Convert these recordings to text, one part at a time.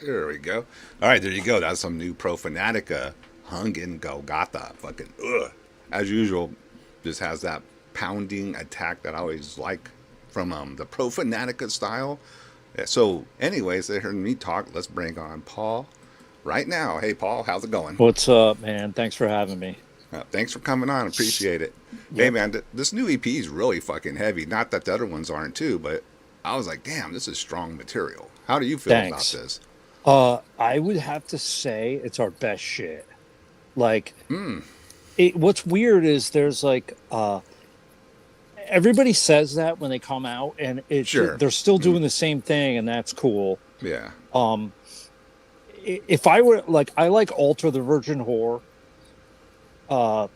There we go. All right, there you go. That's some new Profanatica Hungin Golgotha. Fucking ugh. As usual, just has that pounding attack that I always like from the Profanatica style. Yeah, so, anyways, they heard me talk. Let's bring on Paul right now. Hey, Paul, how's it going? What's up, man? Thanks for having me. Thanks for coming on. Appreciate it. Hey, Yep. man, this new EP is really fucking heavy. Not that the other ones aren't too, but I was like, damn, this is strong material. How do you feel about Thanks. this? I would have to say it's our best shit. Like, what's weird is there's like, everybody says that when they come out, and Sure. they're still doing the same thing, and that's cool. Yeah. Um, if I were like, I like Alter the Virgin Whore. Uh,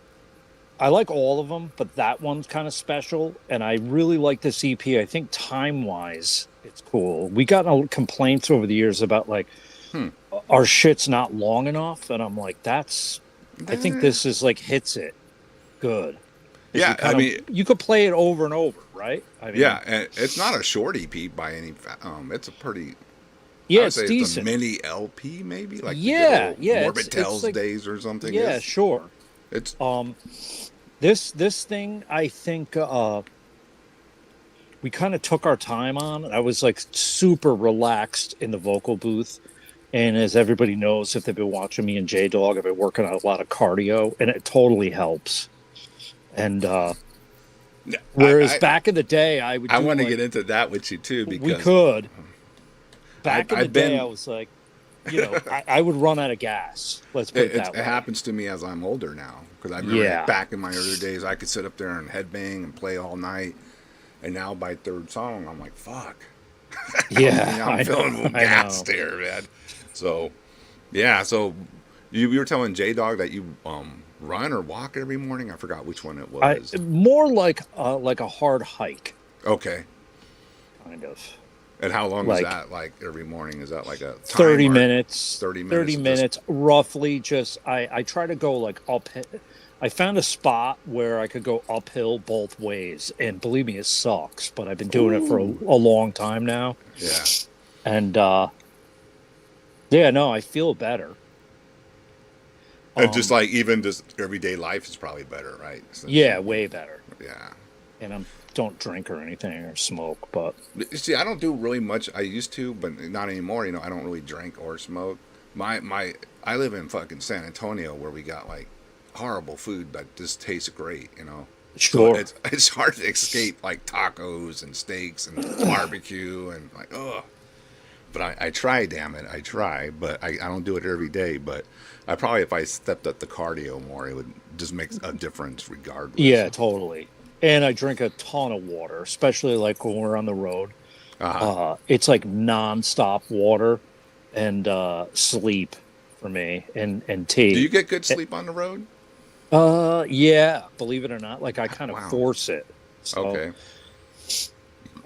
I like all of them, but that one's kind of special, and I really like this EP. I think time wise, it's cool. We got complaints over the years about like Hmm. our shit's not long enough, and I'm like, that's. I think Eh, this is like hits it good because Yeah, I mean, you could play it over and over, right? I yeah, mean, and it's not a short EP by any. It's a pretty. I yeah, would it's say it's a decent. mini LP, maybe like the good Yeah, old yeah, Morbid it's Tales like days or something. yeah, sure. It's Um, this thing, I think we kind of took our time on. I was like super relaxed in the vocal booth. And as everybody knows, if they've been watching me and J Dog, I've been working on a lot of cardio, and it totally helps. And yeah, whereas back in the day, I would I do want to like get into that with you too we because could. Back in the I've day, I been. was like, I would run out of gas. Let's put it that It way. happens to me as I'm older now because I remember Yeah, back in my earlier days I could sit up there and headbang and play all night, and now by third song I'm like fuck. yeah, I'm I feeling a know, little I gassed know. there, man. So yeah, so you were telling J Dog that you run or walk every morning. I forgot which one it I was. more like a hard hike, Okay, kind of and how long is like that? Like every morning? Is that like a time 30 or minutes, 30 30 minutes of just minutes roughly. Just I try to go like up. I found a spot where I could go uphill both ways, and believe me, it sucks. But I've been doing it for ooh a long time now, yeah. and yeah, no, I feel better. And just Um, like even just everyday life is probably better, right? Since yeah, way better. yeah. And I don't drink or anything or smoke, but You see, I don't do really much. I used to, but not anymore. You know, I don't really drink or smoke. My I live in fucking San Antonio where we got like horrible food that just tastes great. You know, so sure. it's hard to escape like tacos and steaks and barbecue and like oh. But I try, damn it, I try. But I don't do it every day. But I probably if I stepped up the cardio more, it would just make a difference regardless. Yeah, totally. And I drink a ton of water, especially like when we're on the road. Uh huh. It's like nonstop water and sleep for me and Do you tea. get good sleep on the road? Yeah, believe it or not, like I kind of Wow. force it. So, Okay.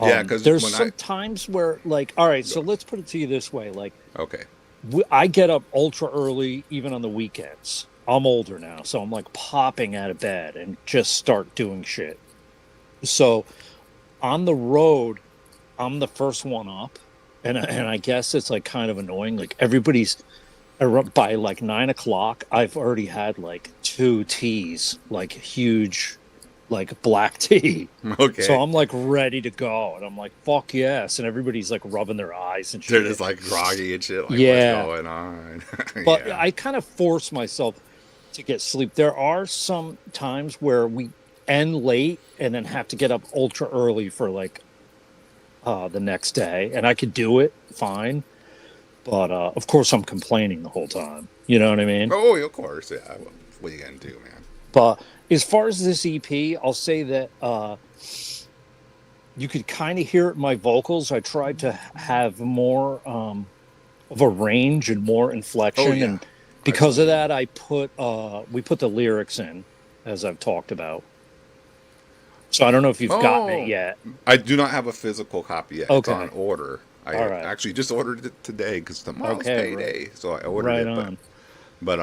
Yeah, because there's when I some times where like, all right, go. so let's put it to you this way, like Okay. I get up ultra early even on the weekends. I'm older now, so I'm like popping out of bed and just start doing shit. So, on the road, I'm the first one up, and I guess it's like kind of annoying. Like everybody's by like 9 o'clock. I've already had like two teas, like huge, like black tea. So Okay. I'm like ready to go, and I'm like fuck yes, and everybody's like rubbing their eyes and They're just shit. like groggy and shit. Like, what's Yeah, going on? but Yeah. I kind of force myself to get sleep. There are some times where we end late and then have to get up ultra early for like the next day, and I could do it fine. But of course, I'm complaining the whole time. You know what I mean? Oh, of course. Yeah. What are you gonna do, man? But as far as this EP, I'll say that you could kind of hear it in my vocals. I tried to have more of a range and more Oh inflection, yeah. and I because saw of you. that, I put we put the lyrics in as I've talked about. So I don't know if you've gotten it Oh, yet. I do not have a physical copy yet. It's on Okay, order. all I right, actually just ordered it today because tomorrow's okay, right, payday, so I ordered right it. on. But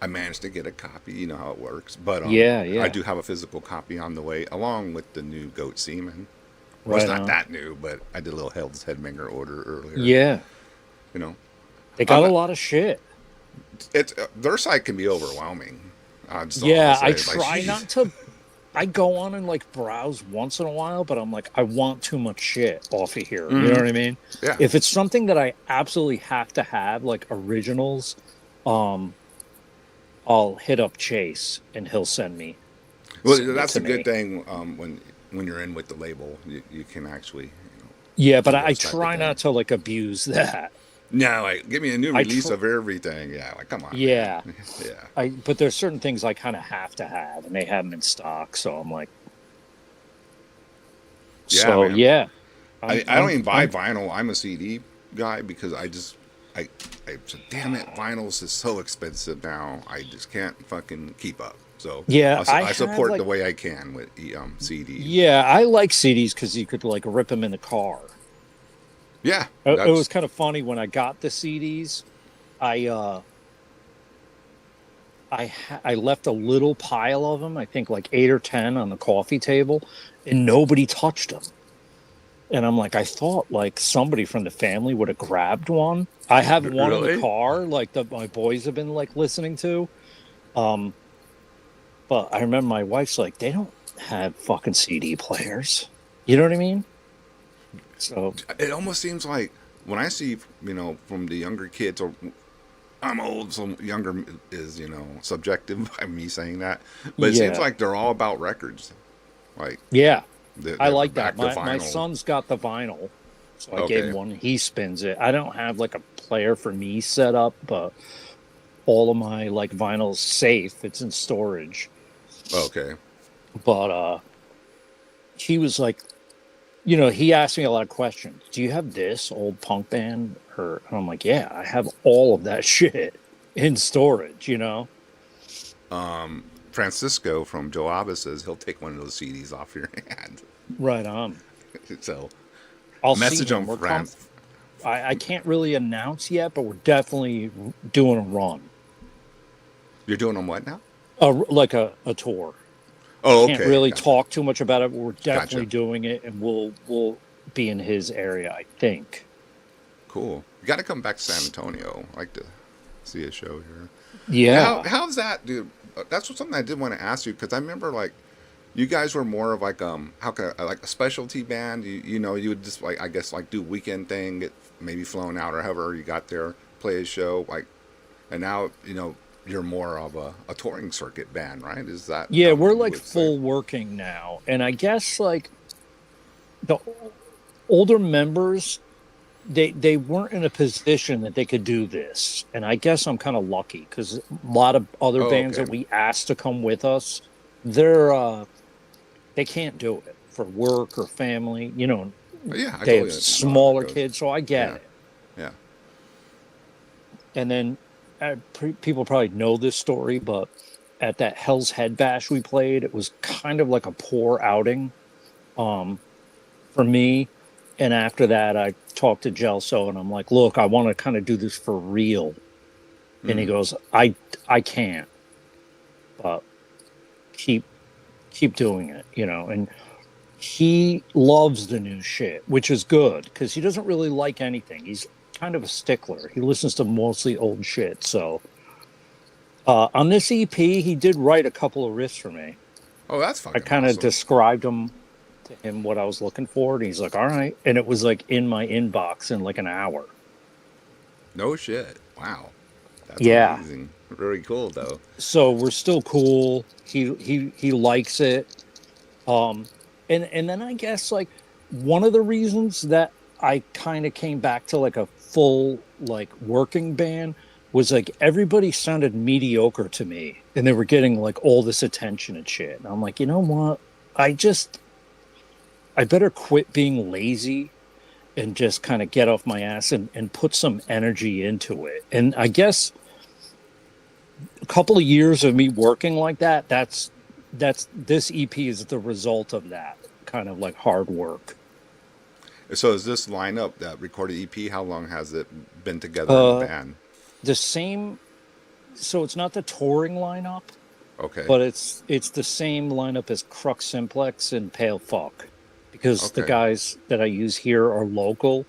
I managed to get a copy. You know how it works. But Yeah, I yeah, do have a physical copy on the way, along with the new goat semen. Well, it's right not on. that new, but I did a little Hell's Headbanger order earlier. Yeah. You know. They got I'm, a lot of shit. it's their site can be overwhelming. That's all I'll Yeah, I say. Like, try jeez. not to. I go on and like browse once in a while, but I'm like, I want too much shit off of here. You know Hmm. what I mean? Yeah. If it's something that I absolutely have to have, like originals, um, I'll hit up Chase and he'll Well, send it that's to a good me. thing when you're in with the label, you can actually Yeah, but do I those type of try not things. to like abuse that. No, like give me a new I release tr of everything. Yeah, like come on, man. yeah, Yeah, I but there's certain things I kind of have to have, and they have them in stock. So I'm like, yeah, so man. yeah, I don't even buy vinyl. I'm a CD guy because I I said, damn it, vinyls is so expensive now. I just can't fucking keep up. So yeah, I I have support the like, way I can with CDs. yeah, I like CDs because you could like rip them in the car. Yeah, It was that's kind of funny when I got the CDs. I I left a little pile of them. I think like 8 or 10 on the coffee table, and nobody touched them. And I'm like, I thought like somebody from the family would have grabbed one. I have one in the really. car, like that my boys have been like listening to. Um, but I remember my wife's like, they don't have fucking CD players. You know what I mean? So It almost seems like when I see from the younger kids, or I'm old, so younger is subjective by me saying that, but it seems yeah, like they're all about records. Like yeah, I they're like that. back to My vinyl. son's got the vinyl, so I gave him Okay, one. He spins it. I don't have like a player for me set up, but all of my like vinyl's safe. It's in storage. okay. But he was like, he asked me a lot of questions. Do you have this old punk band? Or and I'm like, yeah, I have all of that shit in storage. Francisco from Joe Abba says he'll take one of those CDs off your hand. Right on. So I'll see message him. on We're come. France. I can't really announce yet, but we're definitely doing a run, You're doing them what now? like a tour. I Oh, can't okay, really gotcha, talk too much about it, but we're definitely gotcha. doing it, and we'll be in his area, I think. Cool. You got to come back to San Antonio. I like to see a show here. Yeah. How's that, dude? That's something I did want to ask you because I remember like you guys were more of like how can like a specialty band. You would just like I guess like do weekend thing, get maybe flown out or however you got there, play a show like, and now you're more of a touring circuit band, right? Is that Yeah, how we're you like would say? full working now. And I guess like the older members, they weren't in a position that they could do this. And I guess I'm kind of lucky because a lot of other Oh, bands okay. that we asked to come with us, they're they can't do it for work or family. Yeah, I They have totally know how that smaller goes. kids, so I get Yeah, it. yeah. And then people probably know this story, but at that Hell's Head Bash we played, it was kind of like a poor outing um, for me. And after that, I talked to Gelso and I'm like, look, I want to kind of do this for real. And he Mm. goes, I can't, but keep keep doing it. And he loves the new shit, which is good because he doesn't really like anything. He's kind of a stickler. He listens to mostly old shit. So on this EP, he did write a couple of riffs for me. Oh, that's I fucking kind of awesome. described them to him what I was looking for, and he's like, "All right," and it was like in my inbox in like an hour. No shit. Wow, that's Yeah, amazing. Very cool though. so we're still cool. He likes it. Um, and then I guess like one of the reasons that I kind of came back to like a full like working band was like everybody sounded mediocre to me, and they were getting like all this attention and shit. And I'm like, you know what? I just I better quit being lazy and just kind of get off my ass and put some energy into it. And I guess a couple of years of me working like that, that's this EP is the result of that kind of like hard work. So is this lineup that recorded EP? How long has it been together in the Uh band? the same so it's not the touring lineup, Okay. but it's the same lineup as Crux Simplex and Pale Fuck because the Okay. guys that I use here are local.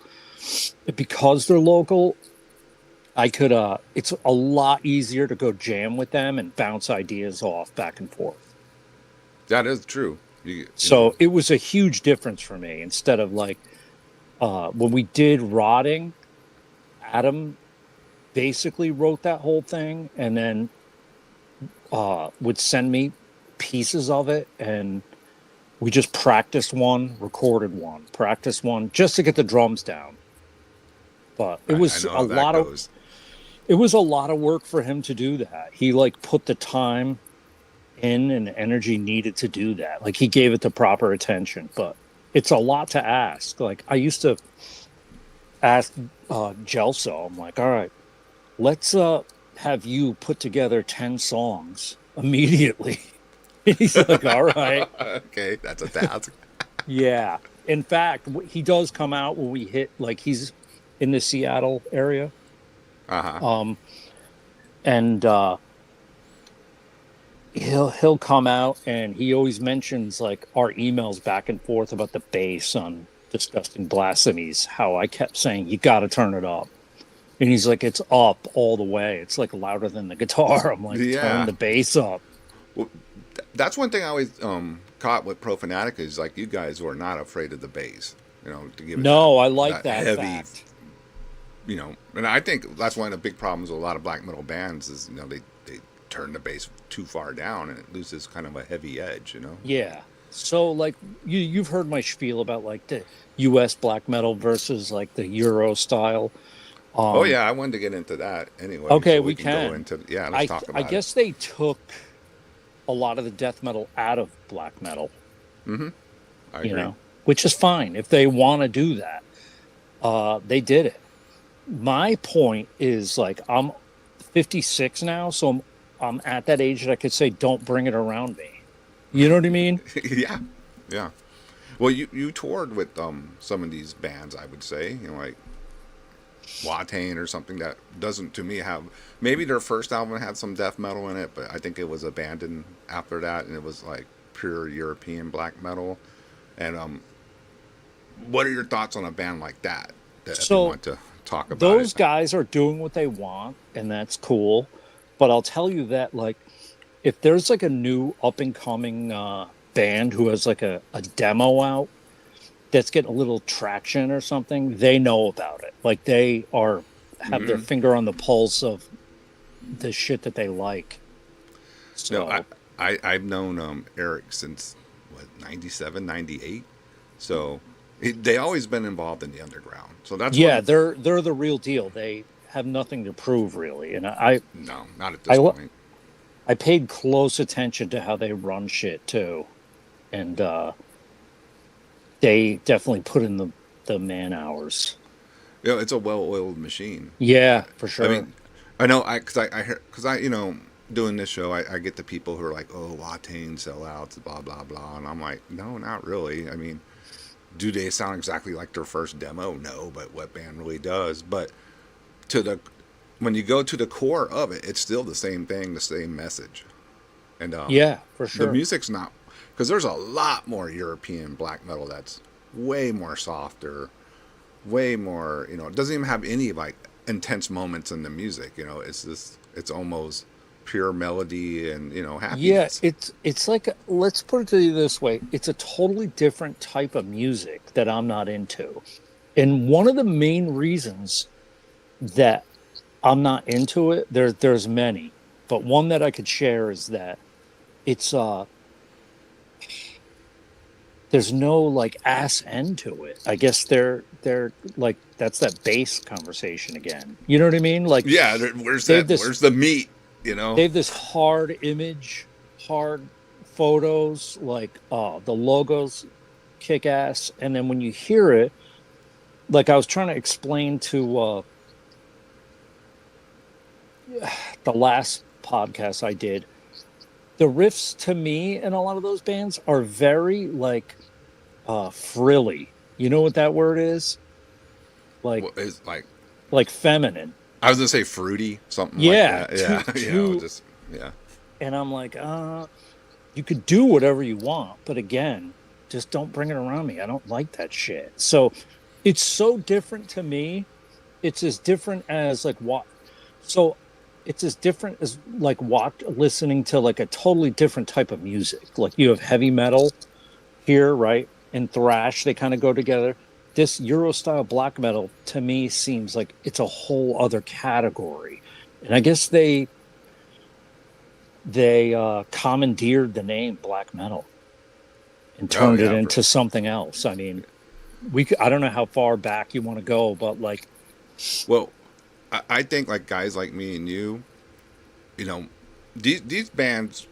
Because they're local, I could it's a lot easier to go jam with them and bounce ideas off back and forth. That is true. You know. So it was a huge difference for me. Instead of like when we did Rotting, Adam basically wrote that whole thing and then would send me pieces of it, and we just practiced one, recorded one, practiced one just to get the drums down. But it I was know a how that lot of goes. it was a lot of work for him to do that. He like put the time in and the energy needed to do that. Like he gave it the proper attention, but it's a lot to ask. Like I used to ask Gelso, I'm like, all right, let's have you put together 10 songs immediately. He's like, all right. Okay, that's a task. Yeah. In fact, he does come out when we hit, like he's in the Seattle area. Uh huh. Um, and he'll come out and he always mentions like our emails back and forth about the bass on Disgusting Blasphemies, how I kept saying, you got to turn it up. And he's like, it's up all the way. It's like louder than the guitar. I'm like, turn Yeah. the bass up. Well, that's one thing I always caught with Profanatica is like you guys were not afraid of the bass. You know, to give it No, I like that that heavy. fact. You know, and I think that's one of the big problems with a lot of black metal bands is they turn the bass too far down and it loses kind of a heavy edge. You know. Yeah. So like you've heard my spiel about like the US black metal versus like the Euro style. Oh yeah, I wanted to get into that anyway, Okay, so we we can go can. into let's talk I about it. guess they took a lot of the death metal out of black metal, I you agree. know, which is fine if they want to do that. They did it. My point is like I'm 56 now, so I'm at that age that I could say, don't bring it around me. You know what I mean? Yeah, yeah. Well, you toured with some of these bands, I would say, you know, like Watain or something that doesn't to me have maybe their first album had some death metal in it, but I think it was abandoned after that, and it was like pure European black metal. And what are your thoughts on a band like that? That if you So want to talk about it. those guys are doing what they want, and that's cool. But I'll tell you that, like, if there's like a new up and coming band who has like a demo out that's getting a little traction or something, they know about it. Like they are have their Hmm. finger on the pulse of the shit that they like. No, So I've known Eric since what 97, 98. So they always been involved in the underground. So that's yeah, one. they're the real deal. They have nothing to prove really, and No, not at I this point. I paid close attention to how they run shit too, and they definitely put in the man hours. You know, it's a well-oiled machine. Yeah, for I sure. mean, I know because I you know doing this show I get the people who are like, oh, Watain sellouts, blah blah blah, and I'm like, no, not really. I mean, do they sound exactly like their first demo? No, but what band really does? But to the when you go to the core of it, it's still the same thing, the same message, and Yeah, for the sure. music's not because there's a lot more European black metal that's way more softer, way more. You know, it doesn't even have any like intense moments in the music. You know, it's just it's almost pure melody and Yeah, happiness. it's like let's put it to you this way. It's a totally different type of music that I'm not into. And one of the main reasons that I'm not into it, there's many, but one that I could share is that it's there's no like ass end to it. I guess they're like that's that bass conversation again. You know what I mean? Like Yeah, where's they have that? this Where's the meat? You know? they have this hard image, hard photos, like the logos kick ass, and then when you hear it, like I was trying to explain to the last podcast I did, the riffs to me in a lot of those bands are very like frilly. You know what that word is? Like What is like feminine. I was gonna say fruity, something like Yeah, that. Yeah, too just yeah. and I'm like, you could do whatever you want, but again, just don't bring it around me. I don't like that shit. So it's so different to me. It's as different as like what So it's as different as like listening to like a totally different type of music. Like you have heavy metal here, right? And thrash, they kind of go together. This Euro style black metal to me seems like it's a whole other category. And I guess they commandeered the name black metal and Oh turned it yeah, into something else. I mean, I don't know how far back you want to go, but like well, I think like guys like me and you know, these bands,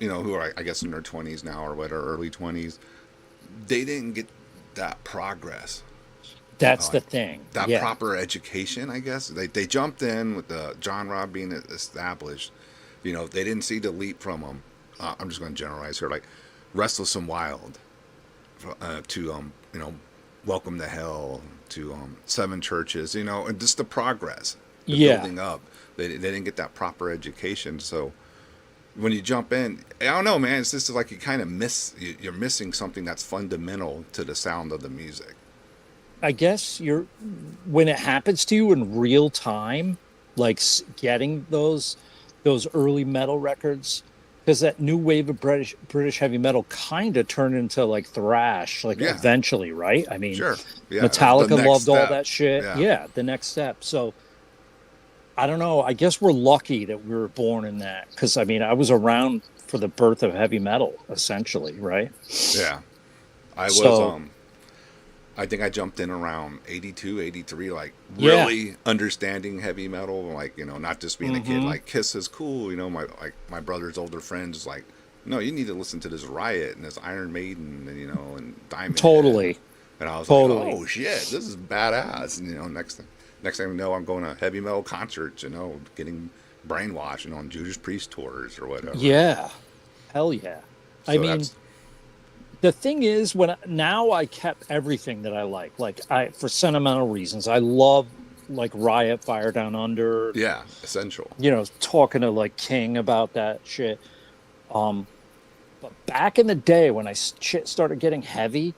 who are I guess in their 20s now or whatever, early 20s, they didn't get that progress, that's the like thing. that Yeah. proper education. I guess they jumped in with the genre being established. They didn't see the leap from them. I'm just going to generalize here, like Restless and Wild, to Welcome to Hell, to Seven Churches, and just the progress, the Yeah. building up. They didn't get that proper education, so when you jump in, I don't know, man. It's just like you kind of you're missing something that's fundamental to the sound of the music. I guess you're when it happens to you in real time, like getting those early metal records, because that new wave of British heavy metal kind of turned into like thrash, like Yeah, eventually, right? I mean, sure. Yeah, that's the Metallica next loved all step. that shit. Yeah. Yeah, the next step. So I don't know. I guess we're lucky that we were born in that, because I mean, I was around for the birth of heavy metal, essentially, right? Yeah. I was So I think I jumped in around 82, 83, like yeah. really understanding heavy metal, like, not just being a kid, Mm-hmm. like Kiss is cool, my brother's older friends like, no, you need to listen to this Riot and this Iron Maiden and and Diamond Head. Totally. And I was like, Totally. oh shit, this is badass. And next thing you know, I'm going to heavy metal concerts, getting brainwashed, on Judas Priest tours or whatever. Yeah. Hell yeah. I So mean, that's the thing is now I kept everything that I like. Like I for sentimental reasons. I love like Riot, Fire Down Under, yeah, essential. talking to like King about that shit. Um but back in the day when shit started getting heavy,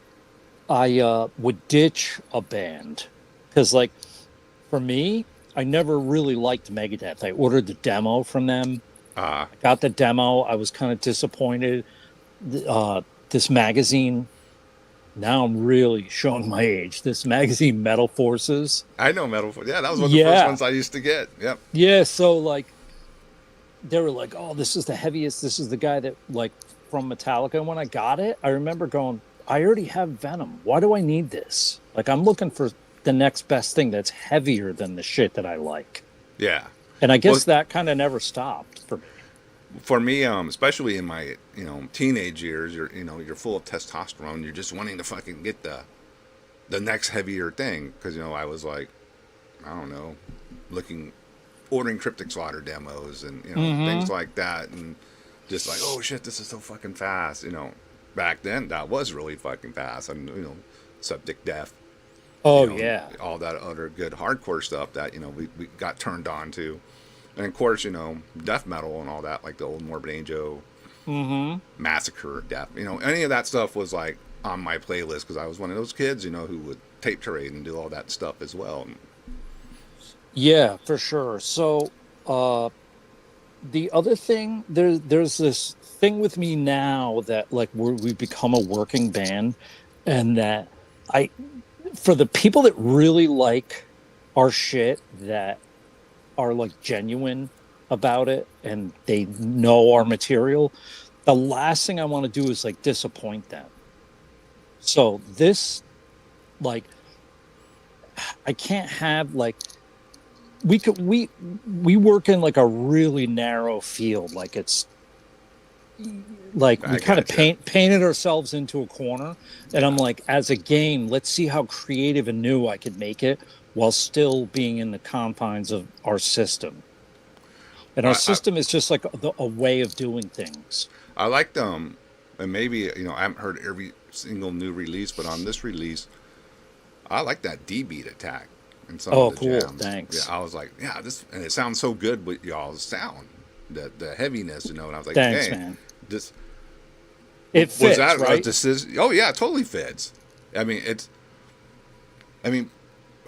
I would ditch a band cuz like for me, I never really liked Megadeth. I ordered the demo from them. Uh I got the demo. I was kind of disappointed. This magazine, now I'm really showing my age. This magazine, Metal Forces. I know metal. Yeah, that was one of the first Yeah. ones I used to get. Yep. Yeah. So, like, they were like, oh, this is the heaviest. This is the guy that, like, from Metallica. And when I got it, I remember going, I already have Venom. Why do I need this? Like, I'm looking for the next best thing that's heavier than the shit that I like. Yeah. And I Well, guess that kind of never stopped for me. for me, especially in my teenage years, you're full of testosterone. You're just wanting to fucking get the next heavier thing because I was like, I don't know, looking, ordering Cryptic Slaughter demos and things Mm-hmm. like that, and just like, oh shit, this is so fucking fast. Back then that was really fucking fast, and Septic Death, Oh, yeah. all that other good hardcore stuff that we got turned on to. And of course, death metal and all that, like the old Morbid Angel, Mm-hmm. Massacre, Death, any of that stuff was like on my playlist because I was one of those kids, who would tape trade and do all that stuff as well. Yeah, for sure. So, the other thing, there's this thing with me now that like we've become a working band, and that I for the people that really like our shit, that are like genuine about it and they know our material, the last thing I want to do is like disappoint them. So this, like, I can't have like we could we work in like a really narrow field. Like it's like we I kind of gotcha. painted ourselves into a corner, and I'm like, as a game, let's see how creative and new I could make it while still being in the confines of our system. And our I system is just like a way of doing things. I like them, and maybe I haven't heard every single new release, but on this release, I like that D beat attack in some of Oh, the cool. jams. Yeah, Thanks. I was like, yeah, this, and it sounds so good with y'all's sound, the heaviness, and I was like, Thanks, hey, man. this It was fits, that a right? decision? Oh yeah, it totally fits. I mean, I mean,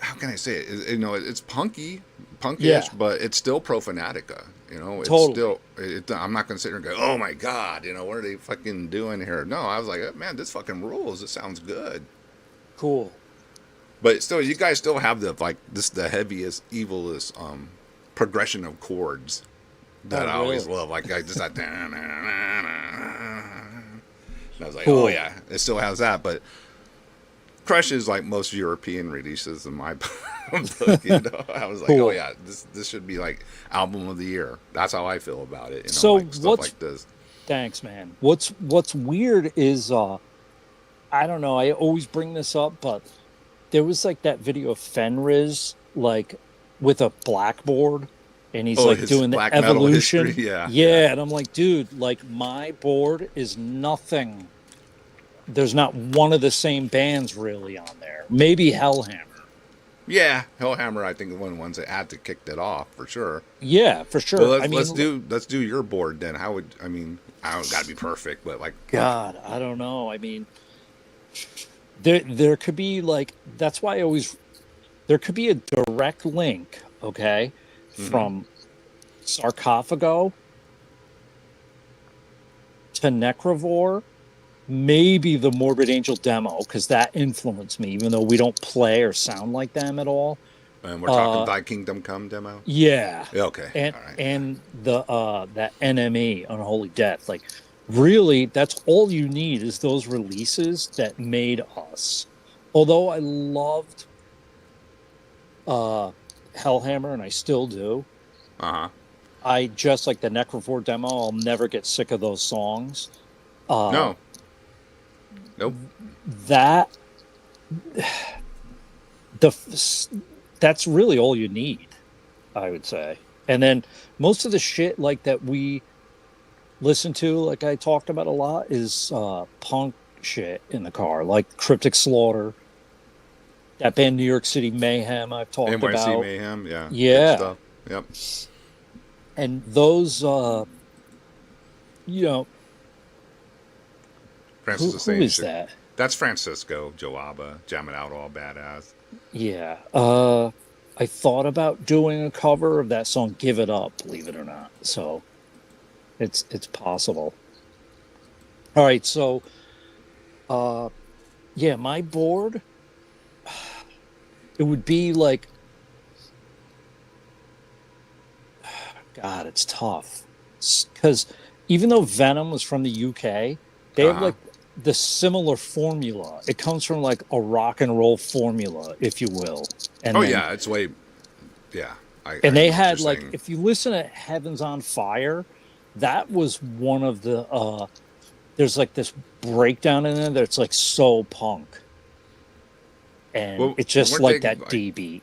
how can I say it? It's punky, punkish, Yeah, but it's still Profanatica. You know, it's totally. still. I'm not gonna sit here and go, "Oh my god," you know, what are they fucking doing here? No, I was like, man, this fucking rules. It sounds good. Cool. But still, you guys still have the like this the heaviest, evilest progression of chords Oh, that I always really? love. Like I just that. And I was like, oh Cool. yeah, it still has that, but crushes like most European releases in my book. You know, I was like, oh Cool. yeah, this should be like album of the year. That's how I feel about it. You know, So like stuff what's like this. thanks, man. What's weird is I don't know, I always bring this up, but there was like that video of Fenriz like with a blackboard and he's Oh, like his doing the black metal history. evolution. Yeah, yeah, Yeah, and I'm like, dude, like my board is nothing. There's not one of the same bands really on there. Maybe Hellhammer. yeah. Hellhammer, I think, is one of the ones that had to kick that off for sure. Yeah, for Well, sure. I mean, let's do your board then. How would I mean? I don't got to be perfect, but like, God, I don't know. I mean, there could be like that's why I always there could be a direct link, okay, mm-hmm. from Sarcophago to Necrovore, maybe the Morbid Angel demo, because that influenced me, even though we don't play or sound like them at all. And we're talking Uh Thy Kingdom Come demo. yeah. Yeah, okay, And all right, yeah. and the that NME, Unholy Death, like really that's all you need is those releases that made us. Although I loved uh Hellhammer and I still do. Uh huh. I just like the Necrovore demo, I'll never get sick of those songs. Uh No, nope. that the that's really all you need, I would say. And then most of the shit like that we listen to, like I talked about a lot, is punk shit in the car, like Cryptic Slaughter, that band New York City Mayhem I've talked NYC about. Mayhem, yeah, good Yeah. stuff. Yep. And those you know, Francis the who Same is shit. that? That's Francisco Joaba jamming out all badass. Yeah. I thought about doing a cover of that song Give It Up, believe it or not. So it's possible. All right, so uh yeah, my board, it would be like God, it's tough. Because even though Venom was from the UK, they Uh have huh. like the similar formula. It comes from like a rock and roll formula, if you will. Oh And then yeah, it's way. Yeah, and I they know what you're had like saying. if you listen to Heaven's on Fire, that was one of the there's like this breakdown in there that's like so punk. And Well, it's just weren't like they that like D beat.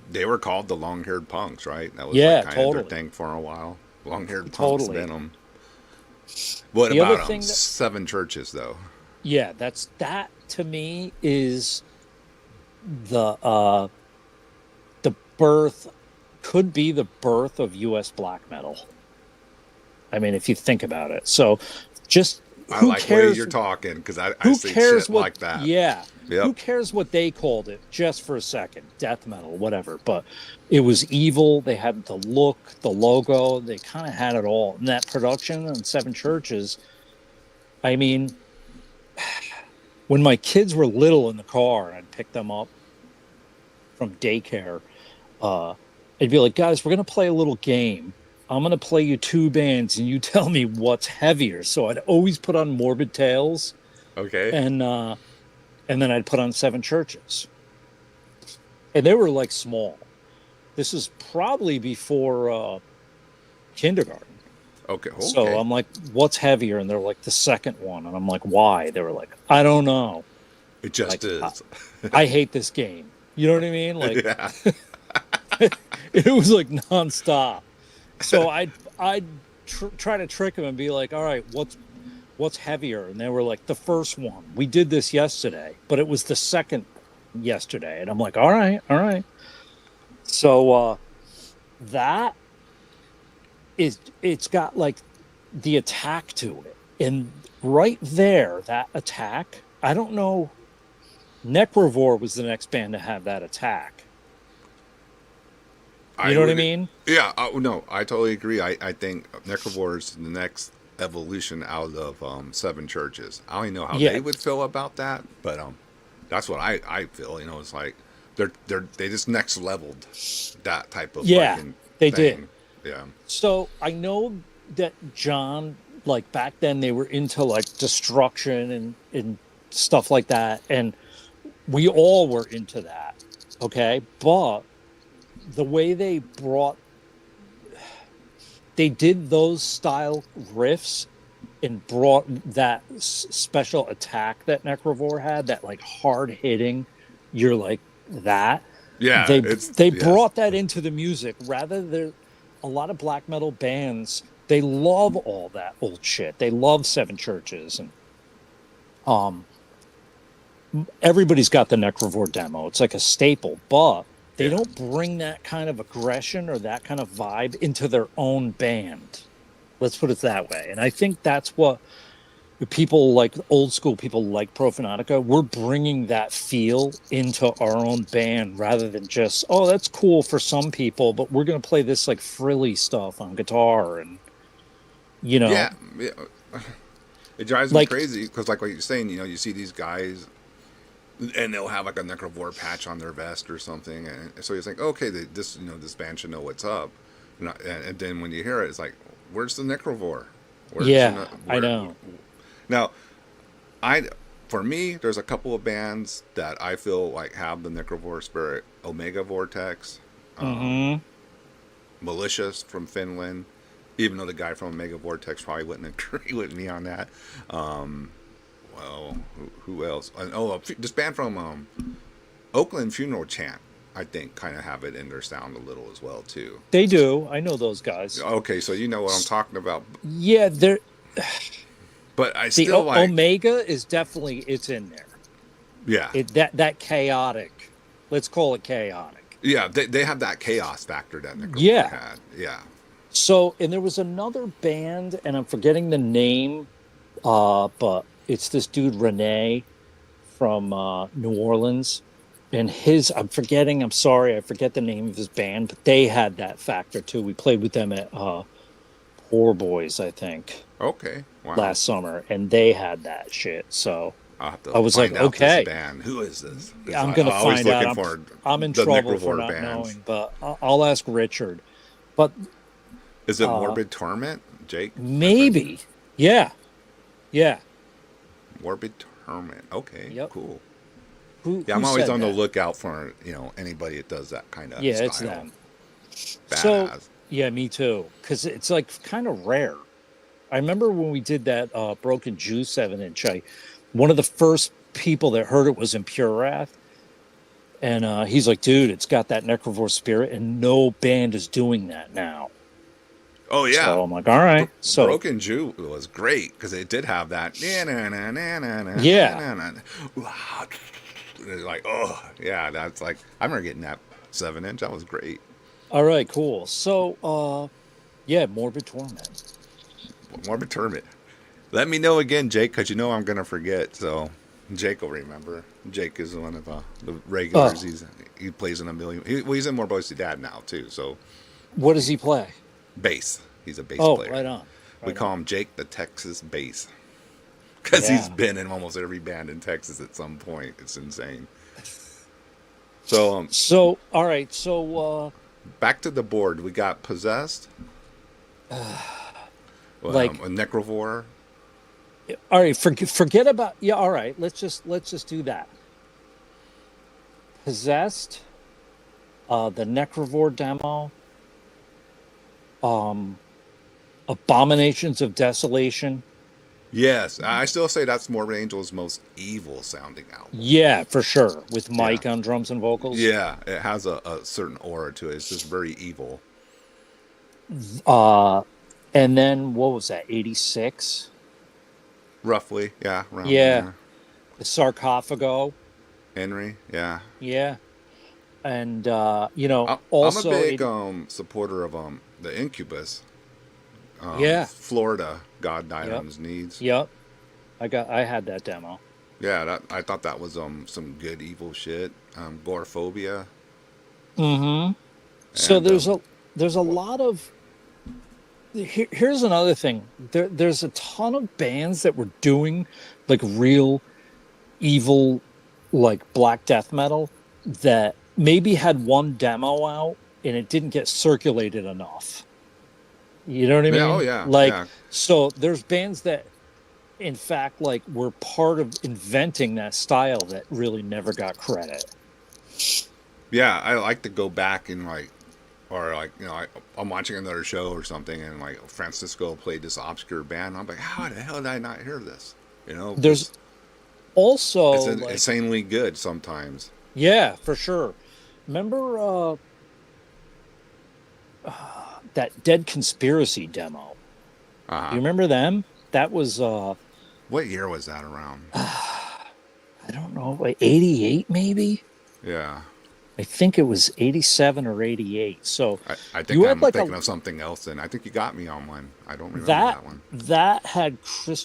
they were called the long-haired punks, right? That was like Yeah, kind of their totally. thing for a while. Long-haired punks, Totally. Venom. What The other about thing that Seven Churches though? yeah, that's that to me is the birth could be the birth of US black metal. I mean, if you think about it. So just I who like the way cares you're talking because I who say cares shit what like that. yeah, Yep. who cares what they called it just for a second, death metal, whatever, but it was evil. They had the look, the logo, they kind of had it all. And that production on Seven Churches, I mean, when my kids were little in the car and I'd pick them up from daycare, uh, I'd be like, guys, we're going to play a little game. I'm going to play you two bands and you tell me what's heavier. So I'd always put on Morbid Tales Okay. and then I'd put on Seven Churches. And they were like small. This is probably before kindergarten. Okay. So Okay. I'm like, what's heavier? And they're like, the second one. And I'm like, why? They were like, I don't know. It just Like, is. I hate this game. You know what I mean? Like, Yeah. it was like nonstop. So I'd try to trick them and be like, all right, what's heavier? And they were like, the first one. We did this yesterday, but it was the second yesterday. And I'm like, all right, all right. So that is it's got like the attack to it. And right there, that attack, I don't know. Necrovore was the next band to have that attack. I You know what I would, mean? yeah, no, I totally agree. I think Necrovore is the next evolution out of Seven Churches. I don't even know how Yeah, they would feel about that, but that's what I feel. You know, it's like they just next leveled that type of yeah, fucking they did. thing. Yeah, So I know that John, like back then, they were into like destruction and stuff like that, and we all were into that. Okay, but the way they did those style riffs and brought that special attack that Necrovore had, that like hard hitting, you're like that. yeah, They it's they yes, brought that into the music. Rather, there a lot of black metal bands, they love all that old shit. They love Seven Churches, and um everybody's got the Necrovore demo. It's like a staple, but they yeah, don't bring that kind of aggression or that kind of vibe into their own band. Let's put it that way. And I think that's what people like, old school people like Profanatica. We're bringing that feel into our own band rather than just, oh, that's cool for some people, but we're going to play this like frilly stuff on guitar and, you know, yeah. Yeah. It drives me like, crazy because, like what you're saying, you know, you see these guys and they'll have like a Necrovore patch on their vest or something, and so you think, okay, this this band should know what's up, and then when you hear it, it's like, where's the Necrovore? Where's yeah, I know. now? I For me, there's a couple of bands that I feel like have the Necrovore spirit. Omega Vortex, um, Hmm. Malicious from Finland, even though the guy from Omega Vortex probably wouldn't agree with me on that. Um, well, who else? This band from Oakland, Funeral Chant, I think, kind of have it in their sound a little as well too. They do. I know those guys. Okay, so you know what I'm talking about, Yeah, they're but I the still like, Omega is definitely, it's in there. yeah, That chaotic. Let's call it chaotic. yeah, they have that chaos factor that Necrovore Yeah. had, yeah. So, and there was another band, and I'm forgetting the name, but it's this dude Renee from New Orleans, and I'm forgetting. I'm sorry, I forget the name of his band, but they had that factor too. We played with them at Poor Boys, I think, Okay, wow. last summer, and they had that shit. So I'll have to I was like, find out this okay, band. Who is this? 'Cause I'm gonna I'm always find out. looking for I'm in the trouble for Necrovore not bands. knowing, but I'll ask Richard. But Is it uh, Morbid Torment, Jake? That's right. maybe, yeah, yeah, Morbid Torment. Okay, yep. cool. Yeah, Who I'm always said on the that? lookout for anybody that does that kind of Yeah, it's style. them. So Badass. yeah, me too. Because it's like kind of rare. I remember when we did that Broken Jew 7 inch. One of the first people that heard it was Impure Wrath, and he's like, "Dude, it's got that Necrovore spirit, and no band is doing that now." Oh yeah, So I'm like, "All right." So Broken Jew was great because it did have that. Na na na na na na yeah, na na. It's like, oh yeah, that's like, I remember getting that 7 inch. That was great. all right, cool. So yeah, Morbid Torment. Morbid Torment. Let me know again, Jake, because you know I'm gonna forget. So Jake will remember. Jake is one of the regulars. Oh, He plays in a million. He's in More Boys to Dad now too. So what does he play? bass. He's a bass Oh, player. right on, We right call on. him Jake the Texas Bass because he's Yeah. been in almost every band in Texas at some point. It's insane. So So all right, so back to the board. We got Possessed, like, a Necrovore. all right, forget about, yeah, all right, let's just do that. Possessed, the Necrovore demo, um Abominations of Desolation. Yes, I still say that's Morbid Angel's most evil sounding album. Yeah, for sure, with Yeah. Mike on drums and vocals. Yeah, it has a certain aura to it. It's just very evil. uh and then what was that, 86? Roughly, yeah, around Yeah, there. the Sarcophago. Henry, yeah. Yeah, and I'm a also big supporter of the Incubus. yeah, Florida, God Died yep, on His Knees. yep, I had that demo. Yeah, I thought that was some good evil shit. Gorephobia. Mm-hmm. So And there's a lot of here's another thing. There's a ton of bands that were doing like real evil like black death metal that maybe had one demo out and it didn't get circulated enough. You know what I yeah, oh mean? yeah, Like, yeah, so there's bands that in fact like were part of inventing that style that really never got credit. yeah. I like to go back and like, or like I'm watching another show or something, and like Francisco played this obscure band. I'm like, how the hell did I not hear this? There's Because also it's like, insanely good sometimes. yeah, for sure. Remember that Dead Conspiracy demo? Uh You huh. remember them? That was What year was that around? I don't know, like 88 maybe? Yeah. I think it was 87 or 88. So I think you had I'm like thinking a of something else, and I think you got me on one. I don't remember that that one. that had Chris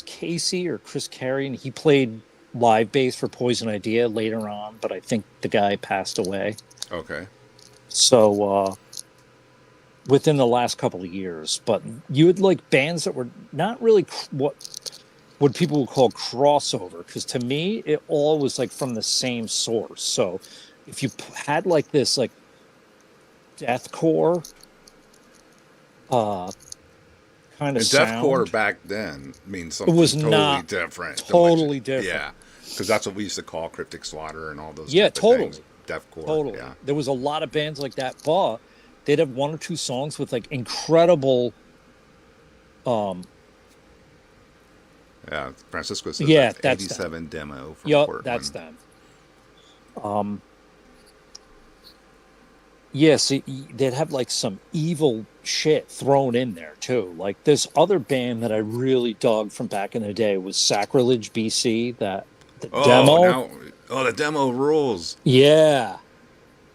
Casey or Chris Carey, and he played live bass for Poison Idea later on, but I think the guy passed away. Okay. So within the last couple of years, but you had like bands that were not really what people would call crossover, because to me it all was like from the same source. So if you had like this like deathcore uh kind of And deathcore sound, back then means it something was totally not different than what totally different. yeah, because that's what we used to call cryptic slaughter and all those Yeah, type of things. totally. Deathcore. Totally. Yeah. There was a lot of bands like that, but they'd have one or two songs with like incredible um Yeah. Francisco says yeah, that's that's them. 87 demo from Yup, that's Portland. them. Um yeah, see, they'd have like some evil shit thrown in there too. Like this other band that I really dug from back in the day was Sacrilege BC, that the Oh, demo. now, oh, the demo rules. Yeah.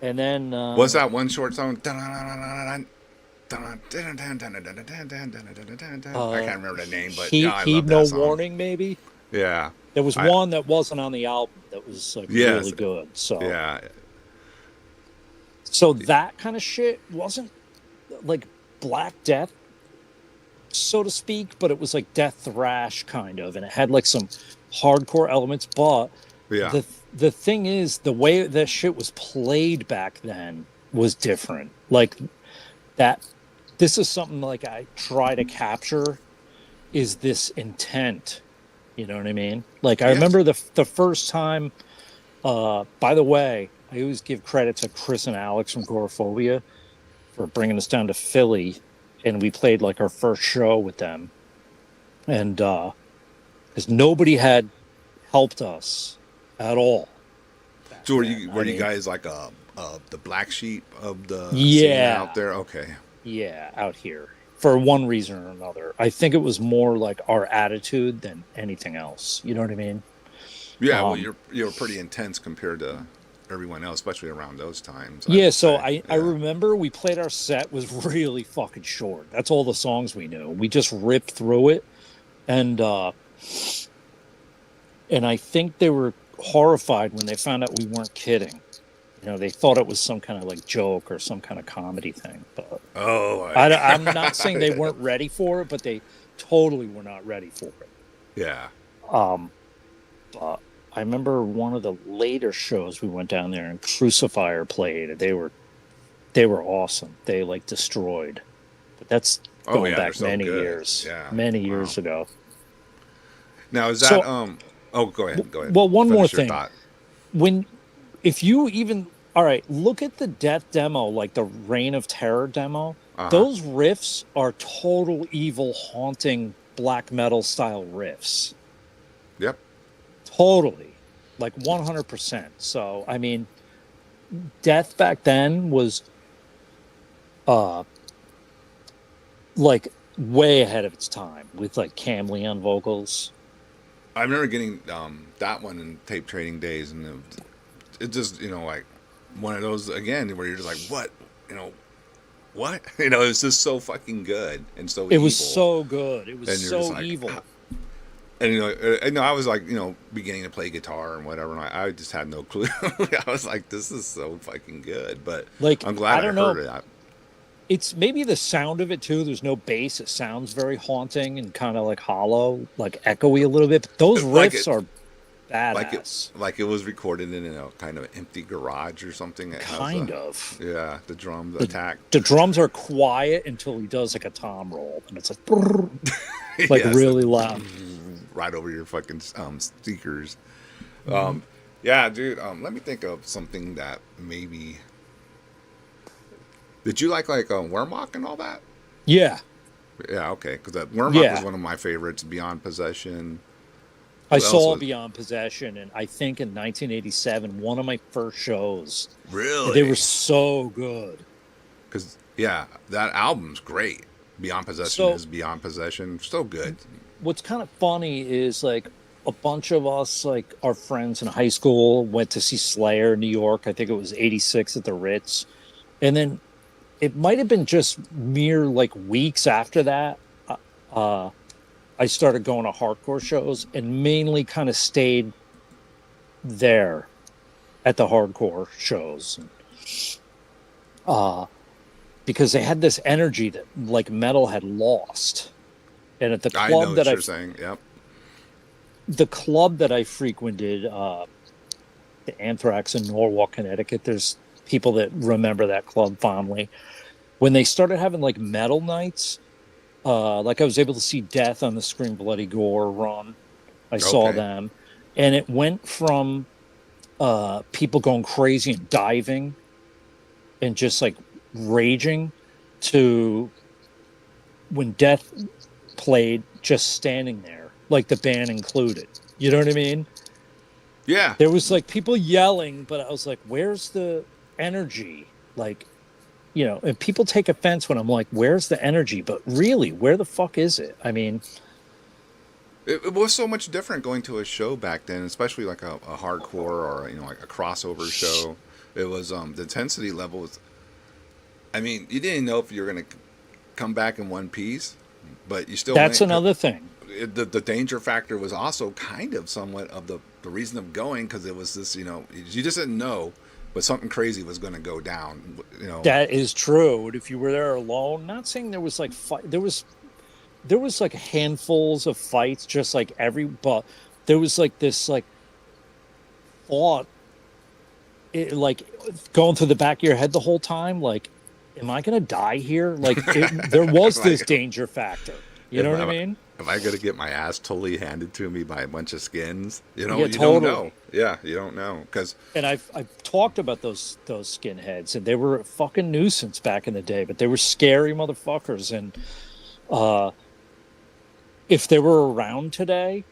And then Was that one short song? I uh can't remember the name, but yeah, Heed, I Heed love No that song. Warning, maybe. Yeah. There was I, one that wasn't on the album that was like yes. really good. Yeah. So that kind of shit wasn't like Black Death, so to speak, but it was like death thrash kind of, and it had like some hardcore elements. But Yeah. the thing is, the way that shit was played back then was different. Like that, this is something like I try to capture is this intent. You know what I mean? Like I Yes. remember the first time. By the way, I always give credit to Chris and Alex from Goraphobia for bringing us down to Philly, and we played like our first show with them, and because nobody had helped us at all back So then. were I you mean, guys like the black sheep of the scene out yeah, there? Okay. yeah, out here for one reason or another. I think it was more like our attitude than anything else. You know what I mean? Yeah. Well, Um, you're pretty intense compared to everyone else, especially around those times. I Yeah, would so say. I Yeah. remember we played our set was really fucking short. That's all the songs we knew. We just ripped through it, and I think they were horrified when they found out we weren't kidding. You know, they thought it was some kind of like joke or some kind of comedy thing. But Oh. I'm not saying they weren't ready for it, but they totally were not ready for it. yeah. Um, but I remember one of the later shows we went down there and Crucifier played. They were awesome. They like destroyed. But that's Oh going yeah. They're back so good. Yeah. many Wow. years ago. Now is that So, Oh, go ahead. Go ahead. well, one more Finish your thing. thought. When if you even all right, look at the Death demo, like the Reign of Terror demo. Uh huh. Those riffs are total evil, haunting black metal style riffs. Yep. Totally, like 100%. So, I mean, Death back then was uh like way ahead of its time with like Cam Leon vocals. I remember getting that one in tape trading days, and it just like one of those again where you're just like, what, what, it's just so fucking good and so It was evil, so good. It was and you're just so like, evil. And I was like, beginning to play guitar and whatever, and I just had no clue. I was like, this is so fucking good, but Like, I'm glad I I don't heard know. it. It's maybe the sound of it too. There's no bass. It sounds very haunting and kind of like hollow, like echoey a little bit. But those Like riffs it, are like it, badass. like it was recorded in a kind of empty garage or something. It has Kind of. the drum The attack. the drums are quiet until he does like a tom roll, and it's like brrr, like Yes, really loud. right over your fucking speakers. Mhm. Yeah, dude. Let me think of something that maybe. Did you like Wormok and all that? Yeah, Yeah, okay. Because Wormok was yeah. one of my favorites. Beyond Possession. I Who else saw was Beyond Possession, and I think in 1987, one of my first shows, and they were really? so good. Because yeah, that album's great. Beyond Possession So is Beyond Possession. So good. what's kind of funny is like a bunch of us, like our friends in high school, went to see Slayer in New York. I think it was '86 at the Ritz, and then it might have been just mere like weeks after that. Uh, uh, I started going to hardcore shows and mainly kind of stayed there at the hardcore shows. Uh, because they had this energy that like metal had lost. And at I know what you're saying. Yep. the club that I frequented, the Anthrax in Norwalk, Connecticut, there's people that remember that club fondly. When they started having like metal nights, like I was able to see Death on the Scream Bloody Gore run. I saw Okay. them, and it went from people going crazy and diving and just like raging to when Death played, just standing there, like the band included. You know what I mean? Yeah. There was like people yelling, but I was like, where's the energy? Like, and people take offense when I'm like, where's the energy? But really, where the fuck is it? I mean, It was so much different going to a show back then, especially like a hardcore or like a crossover show. It was the intensity level was. I mean, you didn't know if you were gonna come back in one piece, but you still that's went. another thing. The danger factor was also kind of somewhat of the reason of going because it was this you just didn't know, but something crazy was going to go down. That is true. And if you were there alone, not saying there was like there was like handfuls of fights, just like but there was like this like thought, like going through the back of your head the whole time, like, am I gonna die here? Like there was this like danger factor. You know if what I I mean? if I got to get my ass totally handed to me by a bunch of skins, Yeah, you don't know. totally. Yeah, you don't know because And I've talked about those skinheads, and they were a fucking nuisance back in the day, but they were scary motherfuckers. And uh, if they were around today,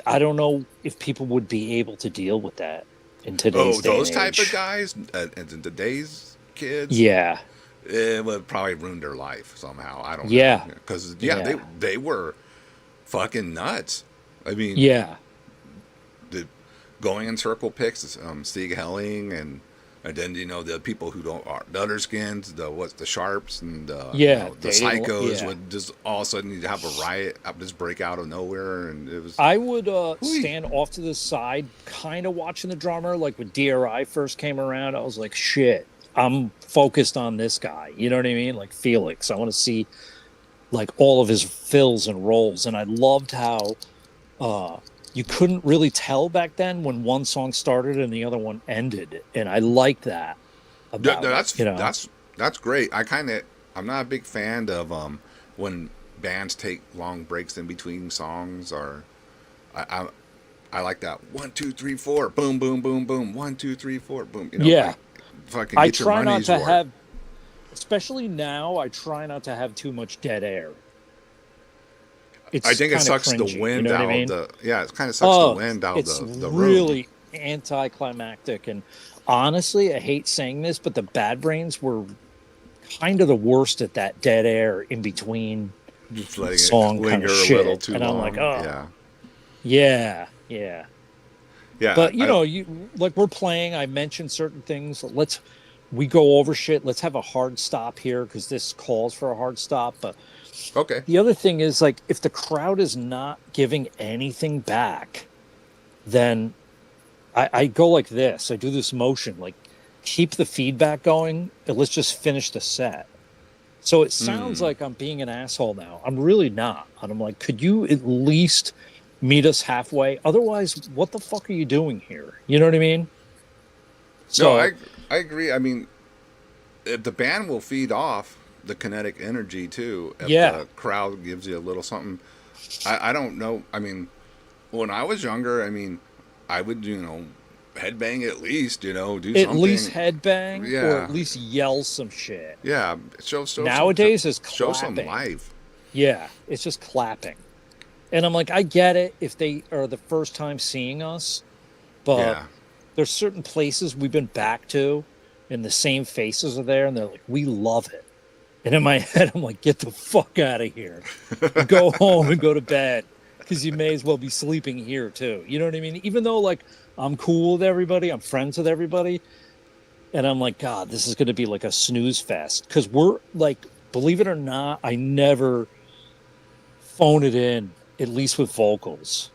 I don't know if people would be able to deal with that in today's day and those type of age. guys and today's kids, Yeah, it would probably ruin their life somehow. I don't know yeah, because yeah, yeah, they were fucking nuts. I mean, yeah, the going in circle picks, Stieg Helling and then the people who don't are the other skins, the sharps and yeah. the They didn't. psychos Yeah, would just all of a sudden you'd have a riot, just break out of nowhere, and it was. I would Whee. stand off to the side, kind of watching the drummer. Like when DRI first came around, I was like, shit, I'm focused on this guy. You know what I mean? Like Felix. I want to see like all of his fills and rolls. And I loved how you couldn't really tell back then when one song started and the other one ended. And I liked that about it, That's that's great. I'm not a big fan of when bands take long breaks in between songs or I I, I like that 1 2 3 4 boom boom boom boom 1 2 3 4 boom Yeah. like fucking I get your try not money's to worth. have, especially now, I try not to have too much dead air. I It's think it kind of sucks the cringy. You wind know what I out of mean? the yeah it kind of sucks the Oh, wind out of it's the room. really anticlimactic. And honestly, I hate saying this, but the Bad Brains were kind of the worst at that dead air in between Just letting it song kind of linger a little shit. too And I'm like, long. oh, Yeah, yeah, yeah. yeah. But you like we're playing. I mentioned certain things. We go over shit. Let's have a hard stop here because this calls for a hard stop. But Okay. The other thing is, like, if the crowd is not giving anything back, then I go like this. I do this motion, like, keep the feedback going, and let's just finish the set. So it sounds Hmm. like I'm being an asshole now. I'm really not. And I'm like, could you at least meet us halfway? Otherwise, what the fuck are you doing here? You know what I mean? No, So, I agree. I mean, if the band will feed off the kinetic energy too, if yeah, the crowd gives you a little something. I don't know. I mean, when I was younger, I mean, I would, headbang at least, do at least something. headbang or at Yeah, least yell some shit. yeah. Show Nowadays is show some clapping. life. Yeah, it's just clapping. And I'm like, I get it if they are the first time seeing us, but Yeah, there's certain places we've been back to and the same faces are there and they're like, we love it. And in my head, I'm like, get the fuck out of here. Go home and go to bed because you may as well be sleeping here too. You know what I mean? Even though, like, I'm cool with everybody, I'm friends with everybody. And I'm like, God, this is going to be like a snooze fest because we're like, believe it or not, I never phone it in, at least with vocals.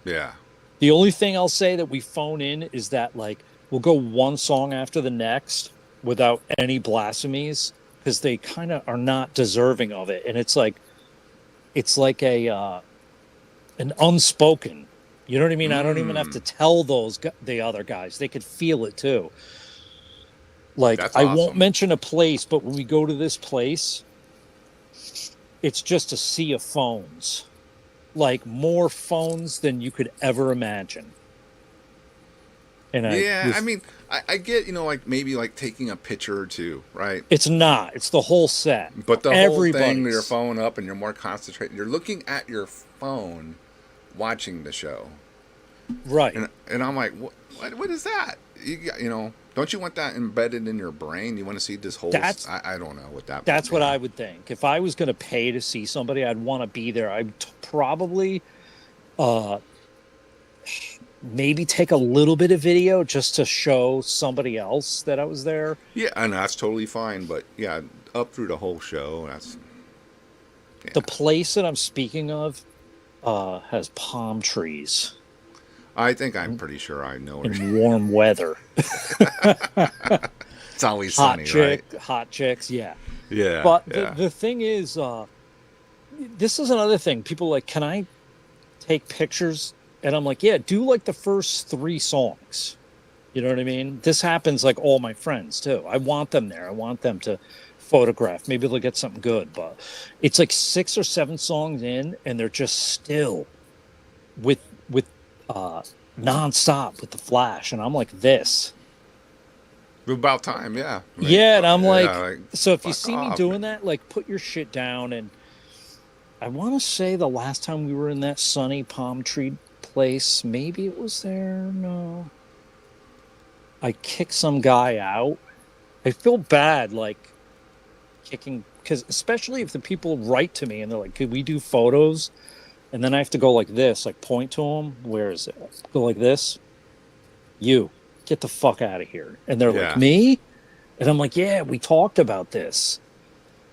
yeah, The only thing I'll say that we phone in is that, like, we'll go one song after the next without any blasphemies because they kind of are not deserving of it. And it's like a an unspoken. You know what I mean? I don't even have to mm, tell the other guys; they could feel it too. Like, that's I won't awesome. mention a place, but when we go to this place, it's just a sea of phones, like more phones than you could ever imagine. And I Yeah, I was, mean, I get, like maybe like taking a picture or two, right? it's not, it's the whole set. But the whole thing, your Everybody's phone up and you're more concentrated. You're looking at your phone, watching the show, right. and I'm like, what is that? Don't you want that embedded in your brain? You want to see this whole? That's I don't know what that. that's what Yeah, I would think. If I was going to pay to see somebody, I'd want to be there. I'd probably uh maybe take a little bit of video just to show somebody else that I was there. yeah, and that's totally fine. But yeah, up through the whole show, that's The yeah. place that I'm speaking of has palm trees I think I'm pretty sure I know where. in warm weather. It's always sunny, right? Hot chicks, yeah. Yeah, But the yeah, the thing is, this is another thing. People like, can I take pictures? And I'm like, yeah, do like the first three songs. You know what I mean? This happens like all my friends too. I want them there. I want them to photograph. Maybe they'll get something good, but it's like six or seven songs in, and they're just still with uh nonstop with the flash. And I'm like, this. about time. Yeah, like, Yeah, and I'm yeah, like, like so if you fuck see me off, man. doing that, like put your shit down. And I want to say the last time we were in that sunny palm tree place, maybe it was there. No, I kicked some guy out. I feel bad, like kicking, because especially if the people write to me and they're like, "Could we do photos?" And then I have to go like this, like point to them. Where is it? Go like this. You get the fuck out of here. And they're like, Yeah, me? And I'm like, yeah, we talked about this.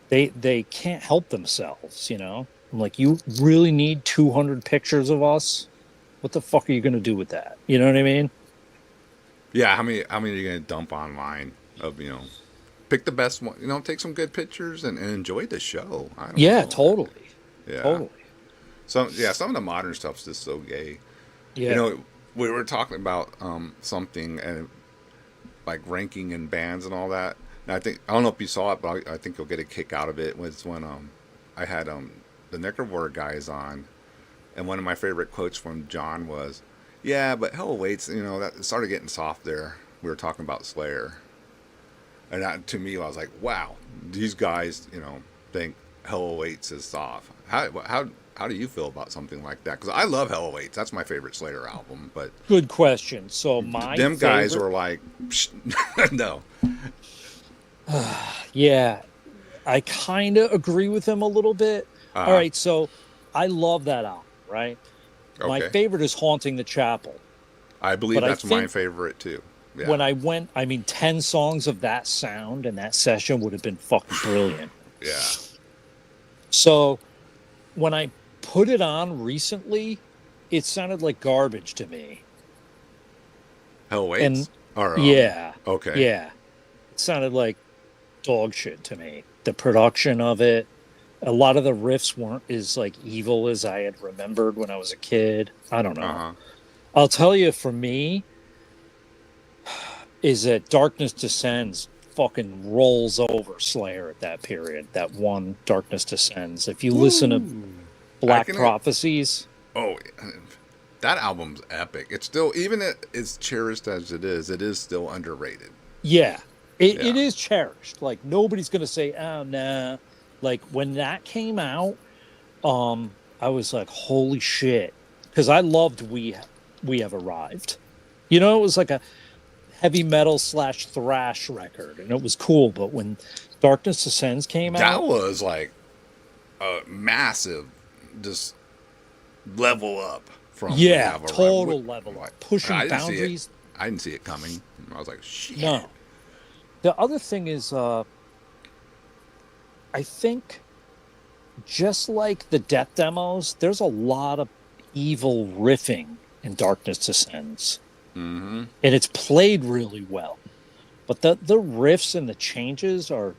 They can't help themselves, you know. I'm like, you really need 200 pictures of us? What the fuck are you gonna do with that? You know what I mean? yeah. How many are you gonna dump online of pick the best one? Take some good pictures and enjoy the show. I don't Yeah, know. totally, Yeah. totally. Some of the modern stuff's just so gay. You Yeah, know, we were talking about something and like ranking in bands and all that. And I don't know if you saw it, but I think you'll get a kick out of it. Was when I had the Necrovore guys on, and one of my favorite quotes from John was, "Yeah, but hell awaits." That it started getting soft there. We were talking about Slayer, and that, to me, I was like, "Wow, these guys, think hell awaits is soft." How do you feel about something like that? Because I love Hell Awaits. That's my favorite Slayer album. But good question. So my them guys favorite, were like, no. yeah, I kind of agree with him a little bit. All Uh, right, so I love that album, right? My okay. favorite is Haunting the Chapel. I believe But I that's my think favorite too. Yeah. when I went, I mean, 10 songs of that sound and that session would have been fucking brilliant. Yeah. So when I put it on recently, it sounded like garbage to me. Hell And waits or yeah, okay. yeah, it sounded like dog shit to me. The production of it, a lot of the riffs weren't as like evil as I had remembered when I was a kid. I don't Uh know. huh. I'll tell you, for me, is that Darkness Descends fucking rolls over Slayer at that period. That one Darkness Descends. If you listen to Woo! I Black can. Prophecies, Oh, that album's epic. It's still, even as cherished as it is still underrated. yeah, it Yeah. is cherished. Like nobody's gonna say, oh nah. Like when that came out, I was like, holy shit. Because I loved We Have Arrived. You know, it was like a heavy metal slash thrash record, and it was cool. But when Darkness Descends came That out, was like a massive, just level up from We yeah, Have a Right. total level Like, up, pushing I didn't see it. boundaries. I didn't see it coming. I was like, shit. No. The other thing is, I think just like the death demos, there's a lot of evil riffing in Darkness Descends, Mm-hmm. and it's played really well. But the riffs and the changes are,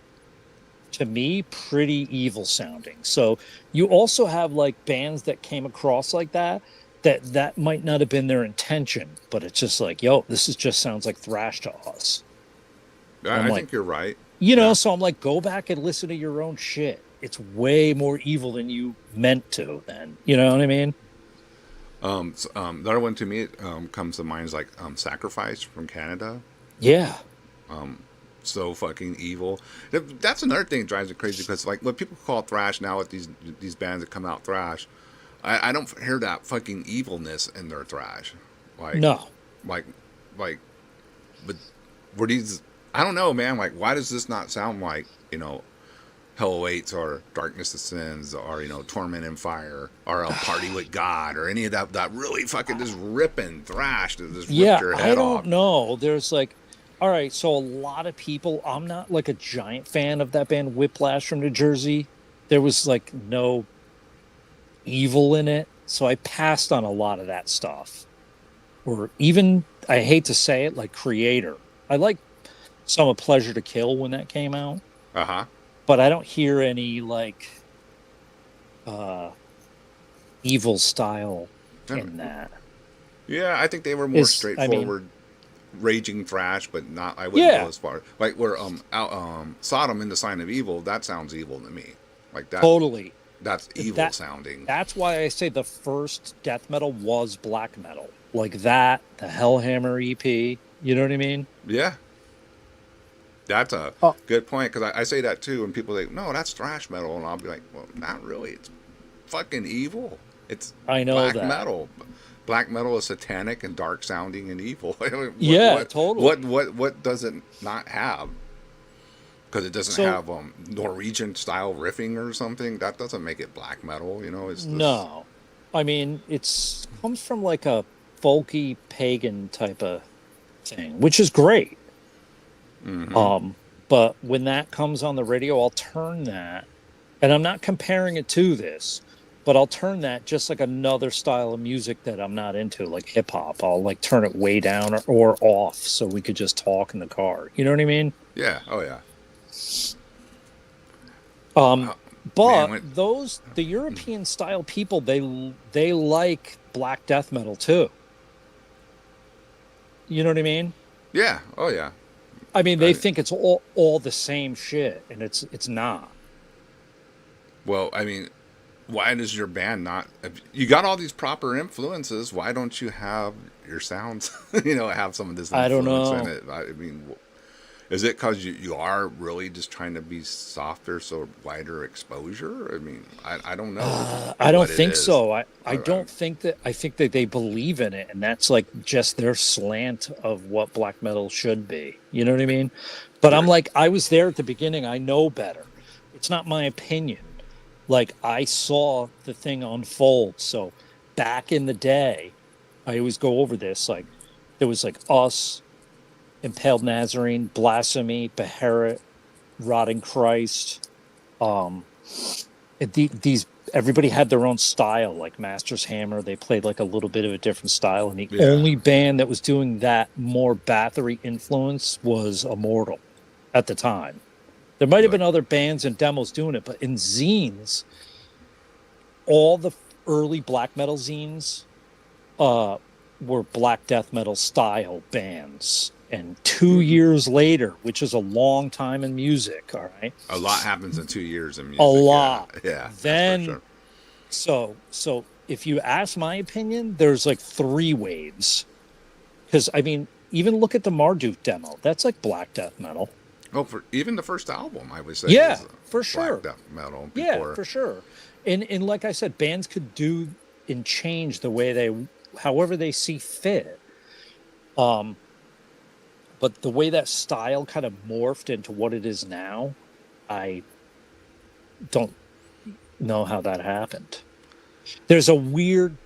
to me, pretty evil sounding. So you also have like bands that came across like that might not have been their intention, but it's just like, yo, this is just sounds like thrash to us. And I'm I like, think you're right. you know, Yeah. so I'm like, go back and listen to your own shit. It's way more evil than you meant to. Then you know what I mean? The other one to me comes to mind is like Sacrifice from Canada. Yeah. So fucking evil. That's another thing that drives me crazy because like what people call thrash now with these bands that come out thrash, I don't hear that fucking evilness in their thrash. Like No. like like but were these I don't know, man, like why does this not sound like, Hell Awaits or Darkness Descends or, Torment and Fire or A Party with God or any of that really fucking just ripping thrash that just ripped Yeah, your I head don't off. know. There's like, all right, so a lot of people, I'm not like a giant fan of that band Whiplash from New Jersey. There was like no evil in it. So I passed on a lot of that stuff. Or even, I hate to say it, like Creator. I like some of Pleasure to Kill when that came out, Uh-huh. but I don't hear any like uh evil style in that. Yeah, I think they were more Is I mean, straightforward raging thrash, but not. I wouldn't go yeah, as far like where Sodom in the Sign of Evil. That sounds evil to me. Like that. totally. That's evil That sounding. that's why I say the first death metal was black metal. Like that, the Hellhammer EP. You know what I mean? Yeah, that's a Oh, good point because I say that too, and people say no, that's thrash metal, and I'll be like, well, not really. It's fucking evil. It's I know black that. metal. Black metal is satanic and dark sounding and evil. what Yeah, what what totally. what what does it not have? Because it doesn't So have Norwegian style riffing or something. That doesn't make it black metal. It's this. no. I mean, it's comes from like a folky pagan type of thing, which is great. Mm-hmm. Um, but when that comes on the radio, I'll turn that, and I'm not comparing it to this, but I'll turn that just like another style of music that I'm not into, like hip hop. I'll like turn it way down or off so we could just talk in the car. You know what I mean? Yeah. Oh yeah. Um, Man, but those the European style people, they like black death metal too. You know what I mean? yeah. Oh yeah. I mean, they I, think it's all the same shit, and it's not. well, I mean, why does your band not? If you got all these proper influences. Why don't you have your sounds? Have some of this I don't influence in know. it. I mean, is it because you are really just trying to be softer, so wider exposure? I mean, I don't know I don't what it think is. so. I don't think that. I think that they believe in it, and that's like just their slant of what black metal should be. You know what I mean? But I'm You're, like, I was there at the beginning. I know better. It's not my opinion. Like I saw the thing unfold. So back in the day, I always go over this. Like there was like us, Impaled Nazarene, Blasphemy, Beherit, Rotting Christ. Um, these everybody had their own style. Like Master's Hammer, they played like a little bit of a different style, and the Yeah. only band that was doing that more Bathory influence was Immortal at the time. There might have Like, been other bands and demos doing it, but in zines, all the early black metal zines uh, were black death metal style bands. And 2 years later, which is a long time in music, all right, a lot happens in 2 years in a music. Yeah. lot. Yeah. That's for Then sure. so if you ask my opinion, there's like three waves. Because I mean, even look at the Marduk demo. That's like black death metal. Oh, for even the first album, I would say Yeah, is for black sure. death metal Yeah, before. for sure. And like I said, bands could do and change the way they however they see fit. Um, but the way that style kind of morphed into what it is now, I don't know how that happened. There's a weird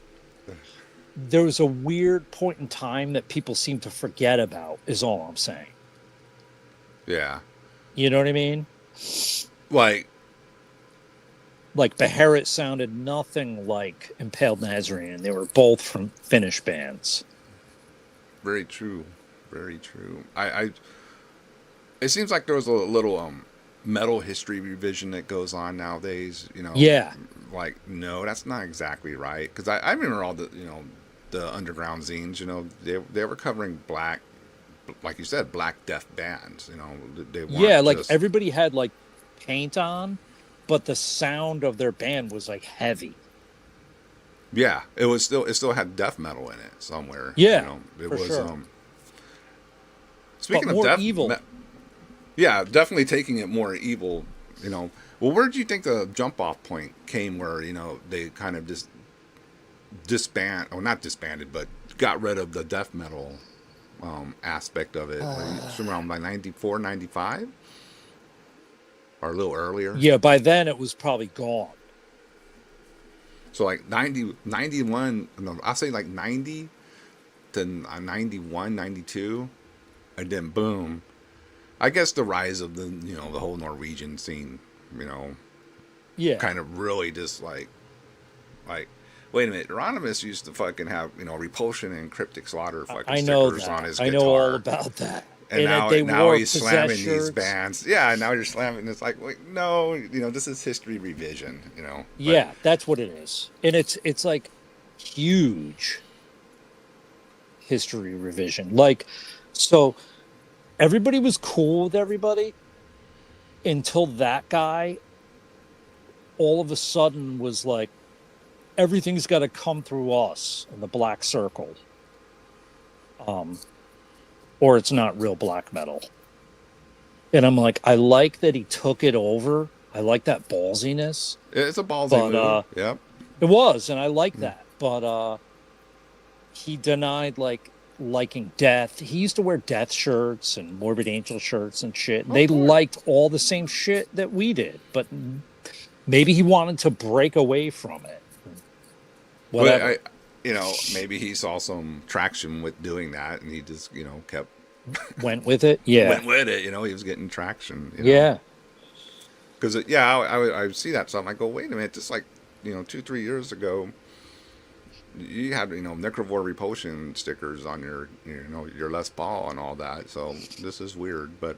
there was a weird point in time that people seem to forget about, is all I'm saying. Yeah. You know what I mean? Like, Like Beherit sounded nothing like Impaled Nazarene. They were both from Finnish bands. very true. Very true. It seems like there was a little metal history revision that goes on nowadays. Yeah. Like, no, that's not exactly right. Because I remember all the the underground zines. They were covering black, like you said, black death bands. They Yeah, weren't like just. everybody had like paint on, but the sound of their band was like heavy. Yeah, it still had death metal in it somewhere. Yeah, It for was sure. But speaking of more evil. yeah, definitely taking it more evil. Well, where do you think the jump off point came where they kind of just disband or not disbanded, but got rid of the death metal aspect of it? It's around like 94, 95, or a little earlier. Yeah, by then it was probably gone. So like 90, 91. No, I'll say like 90 to 91, 92, and then boom. I guess the rise of the whole Norwegian scene, you know, Yeah. kind of really just like wait a minute, Euronymous used to fucking have Repulsion and Cryptic Slaughter fucking I know stickers on that. his I know all guitar, about that. and And now they now wore he's possessed slamming these shirts. bands. Yeah, now you're slamming. It's like, wait, no, this is history revision. But Yeah, that's what it is. And it's like huge history revision. Like, so everybody was cool with everybody until that guy all of a sudden was like, everything's got to come through us in the black circle. Um, or it's not real black metal. And I'm like, I like that he took it over. I like that ballsiness. it's a ballsy But move. Yep. it was, and I like that. But he denied like liking death. He used to wear death shirts and Morbid Angel shirts and shit. Oh, of They course. liked all the same shit that we did, but maybe he wanted to break away from it. Whatever. But maybe he saw some traction with doing that, and he just kept Went with it. Yeah. went with it. He was getting traction. Yeah. Because I would see that stuff. I go, wait a minute, just like 2-3 years ago, you had Necrovore Repulsion stickers on your Les Paul and all that. So this is weird, but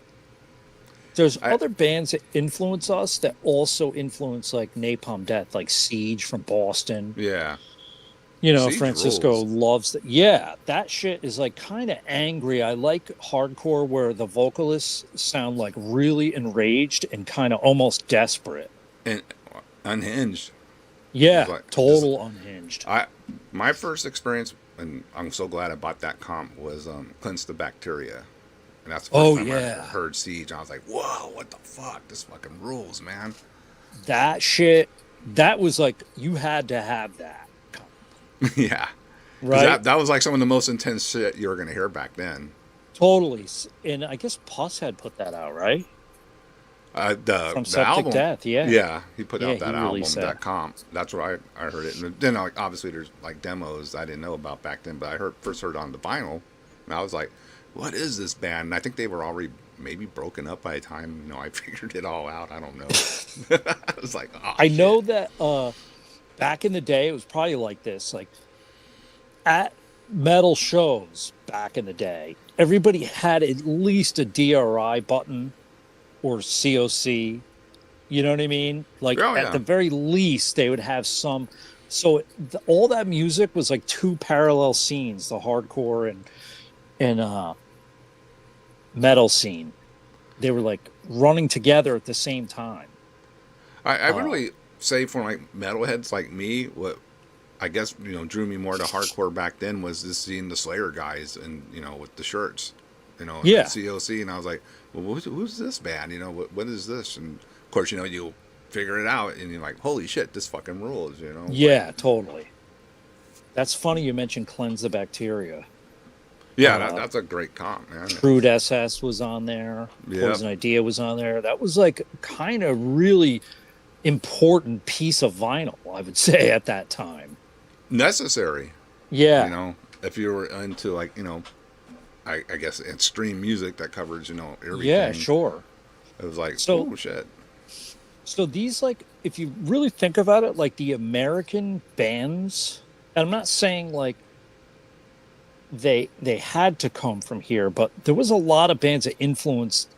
There's I other bands that influence us that also influence like Napalm Death, like Siege from Boston. yeah, Siege Francisco rules. loves that. Yeah, that shit is like kind of angry. I like hardcore where the vocalists sound like really enraged and kind of almost desperate. And Unhinged was Yeah, like just total unhinged. I my first experience, and I'm so glad I bought that comp, was Cleanse the Bacteria. And that's the first Oh time I yeah, heard Siege. And I was like, whoa, what the fuck? This fucking rules, man. that shit. That was like you had to have that, Yeah. Because right? that was like some of the most intense shit you were going to hear back then. Totally. And I guess Puss had put that out, right? The From Septic album, Death. Yeah, yeah, he put yeah. out He that album, released that that. comp. That's where I heard it. And then obviously there's like demos I didn't know about back then, but I first heard on the vinyl, and I was like, what is this band? And I think they were already maybe broken up by the time I figured it all out. I don't know. I was like, oh I shit. know that back in the day, it was probably like this. Like at metal shows back in the day, everybody had at least a DRI button or COC. You know what I mean? Like Oh at the yeah. very least, they would have some. So all that music was like two parallel scenes: the hardcore and metal scene. They were like running together at the same time. I would Uh, really say for like metalheads like me, what I guess drew me more to hardcore back then was just seeing the Slayer guys and with the shirts, and the yeah, COC, and I was like, well, who's this band? What is this? And of course, you figure it out, and you're like, holy shit, this fucking rules. Like yeah, totally. That's funny you mentioned Cleanse the Bacteria. yeah, Uh, that's a great comp, man. Crude SS was on there. Yep, Poison Idea was on there. That was like kind of really important piece of vinyl, I would say, at that time. necessary. You Yeah, know, if you were into like I guess extreme music that covers yeah, everything, sure. it was like, So, oh shit. so these like, if you really think about it, like the American bands, and I'm not saying like they had to come from here, but there was a lot of bands that influenced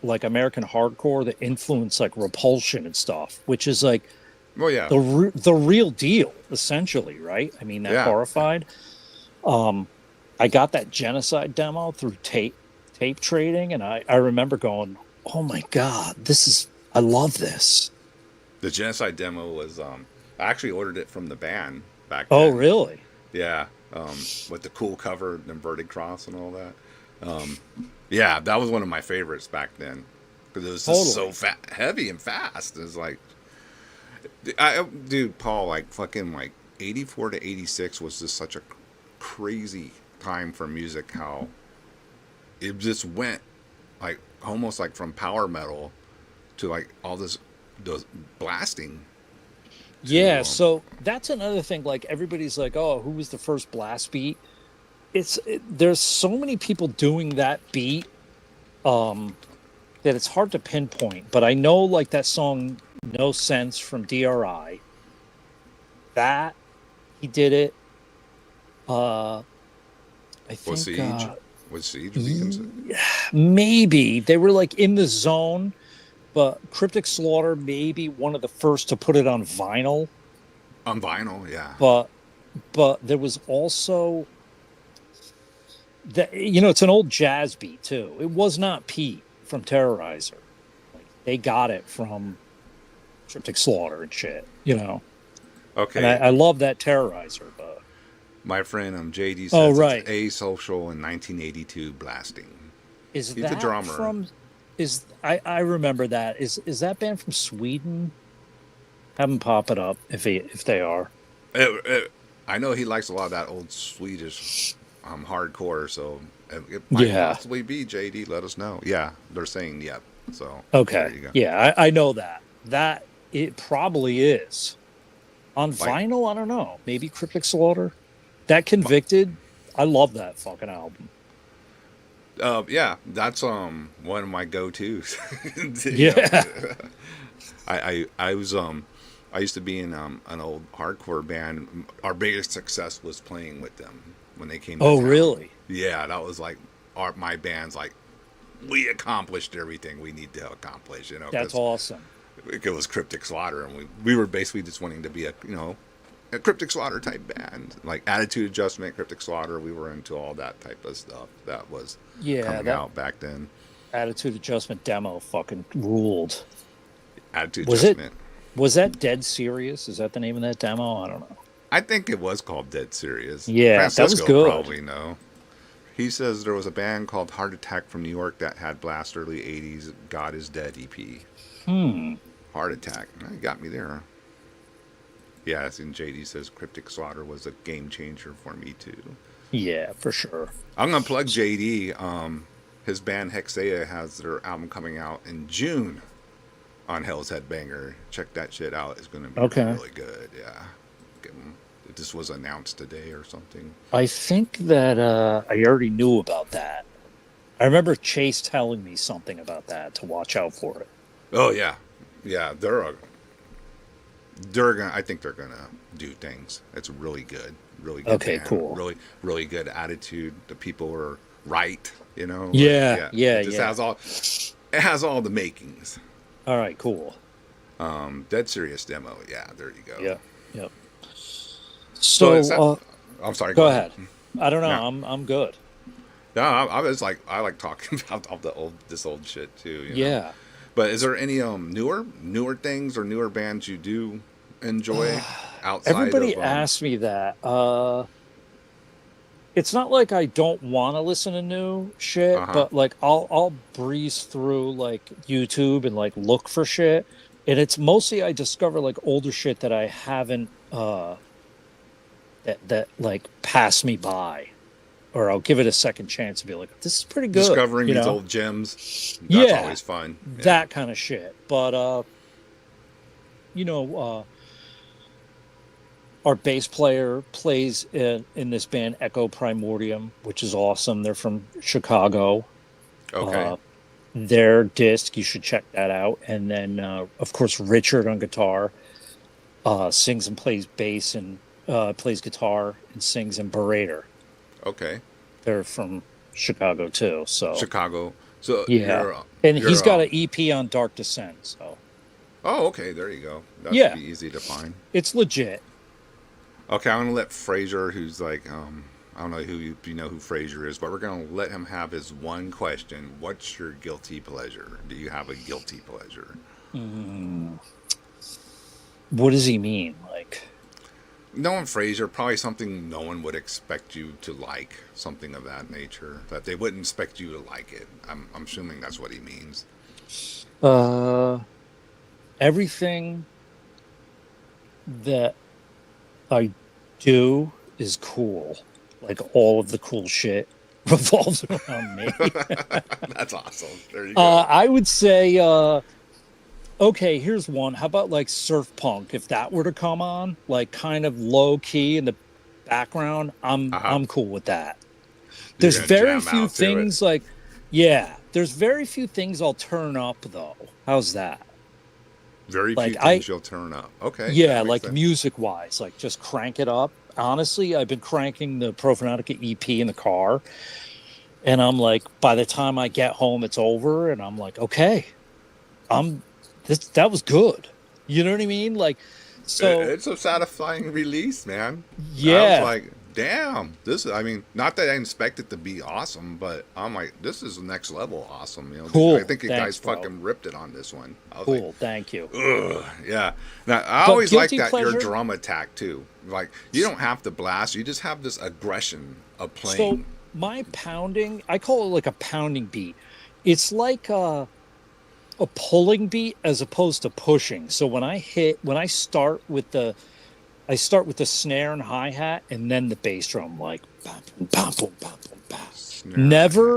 like American hardcore that influenced like Repulsion and stuff, which is like Well, yeah, the real deal essentially, right? I mean that yeah. Horrified. Um, I got that Genocide demo through tape trading, and I remember going, "Oh my god, this is I love this." The Genocide demo was I actually ordered it from the band back Oh, then. really? Yeah, with the cool cover, the inverted cross, and all that. Um, yeah, that was one of my favorites back then because it was just so Totally. heavy and fast. It was like, dude, Paul, like fucking like 84 to 86 was just such a crazy time for music. How it just went like almost like from power metal to like all this those blasting to Yeah, so that's another thing. Like everybody's like, "Oh, who was the first blast beat?" There's so many people doing that beat um, that it's hard to pinpoint. But I know like that song "No Sense" from DRI. That he did it. Uh, I was think Siege was Siege beacons maybe they were like in the zone, but Cryptic Slaughter maybe one of the first to put it on vinyl. on vinyl. Yeah. But there was also that it's an old jazz beat too. It was not Pete from Terrorizer. Like they got it from Cryptic Slaughter and shit. And I, Okay, I love that Terrorizer, but my friend JD oh says it's right. Asocial in 1982 blasting. Is He's the that drummer. from is I remember that. Is that band from Sweden? Have them pop it up if they are. I know he likes a lot of that old Swedish hardcore, so it might Yeah. possibly be JD. Let us know. Yeah, they're saying yep. So there Okay. you go. Yeah, I know that. That it probably is. On Like, vinyl, I don't know. Maybe Cryptic Slaughter. That Convicted. I love that fucking album. yeah, that's one of my go tos. Yeah. I was I used to be in an old hardcore band. Our biggest success was playing with them when they came to Oh, town. really? Yeah, that was like my band's like we accomplished everything we need to accomplish, That's because awesome. it was Cryptic Slaughter, and we were basically just wanting to be a Cryptic Slaughter type band, like Attitude Adjustment, Cryptic Slaughter. We were into all that type of stuff that was Yeah, coming that out back then. Attitude Adjustment demo fucking ruled. Attitude Was it Adjustment. was that Dead Serious? Is that the name of that demo? I don't know. I think it was called Dead Serious. Yeah, that was Francisco will good. probably know. He says there was a band called Heart Attack from New York that had blast early 80s God is Dead EP. Hmm. Heart Attack. You got me there. Yeah, and JD says Cryptic Slaughter was a game changer for me too. Yeah, for sure. I'm gonna plug JD. His band Hexea has their album coming out in June on Hell's Headbanger. Check that shit out. It's gonna be really, Okay. really good. Yeah. This was announced today or something. I think that I already knew about that. I remember Chase telling me something about that to watch out for it. Oh yeah, yeah. They're gonna. I think they're gonna do things. It's really good Okay, band, cool. really good attitude. The people are right. You know, like Yeah, yeah. yeah, It just yeah. has all. It has all the makings. All right, cool. Dead serious demo. Yeah, there you go. Yep, yep. So it's So, that. I'm sorry. Go go ahead. ahead. I don't know. No, I'm good. no. I was like, I like talking about all the this old shit too. You know. Yeah. But is there any newer things or newer bands you do enjoy outside Everybody of asks me that. It's not like I don't want to listen to new shit, uh-huh. but like I'll breeze through like YouTube and like look for shit. And it's mostly I discover like older shit that I haven't that like pass me by. Or I'll give it a second chance and be like, this is pretty good, Discovering you these know? old gems, that's Yeah, always fun. Yeah. that kind of shit. But you know, our bass player plays in this band Echo Primordium, which is awesome. They're from Chicago. Okay. Uh, their disc, you should check that out. And then, of course, Richard on guitar sings and plays bass and plays guitar and sings in Berater. Okay. They're from Chicago too. So Chicago. So yeah, and he's you're got an EP on Dark Descent. So oh, okay, there you go. That should yeah, be easy to find. it's legit. Okay, I'm gonna let Fraser, who's like I don't know who you, if you know who Fraser is, but we're gonna let him have his one question. What's your guilty pleasure? Do you have a guilty pleasure? Mm, what does he mean? Like, Knowing Fraser, probably something no one would expect you to like, something of that nature. That they wouldn't expect you to like it. I'm assuming that's what he means. uh, everything that I do is cool. Like all of the cool shit revolves around me. That's awesome. There you go. I would say, okay, here's one. How about like surf punk? If that were to come on, like kind of low key in the background, Uh huh. I'm cool with that. You're There's gonna very jam few out to it. things like, yeah, there's very few things I'll turn up though. How's that? Very few Like I, things you'll turn up. Okay, yeah, that makes like sense. music wise, like just crank it up. Honestly, I've been cranking the Profanatica EP in the car, and I'm like, by the time I get home, it's over, and I'm like, okay, I'm this that was good. You know what I mean? Like, so It's a satisfying release, man. I was yeah, like, damn, this is, I mean, not that I expect it to be awesome, but I'm like, this is next level awesome. You know, I cool. think you guys Thanks, bro. fucking ripped it on this one. I was like, Cool. Thank you. ugh, yeah. Now, I But always like guilty that your pleasure. drum attack too. Like, you don't have to blast, you just have this aggression of So playing. my pounding, I call it like a pounding beat. It's like a pulling beat as opposed to pushing. So when I start with I start with the snare and hi hat and then the bass drum, like bam, boom, bam, boom, bam, boom, bam. Snare and hi-hat.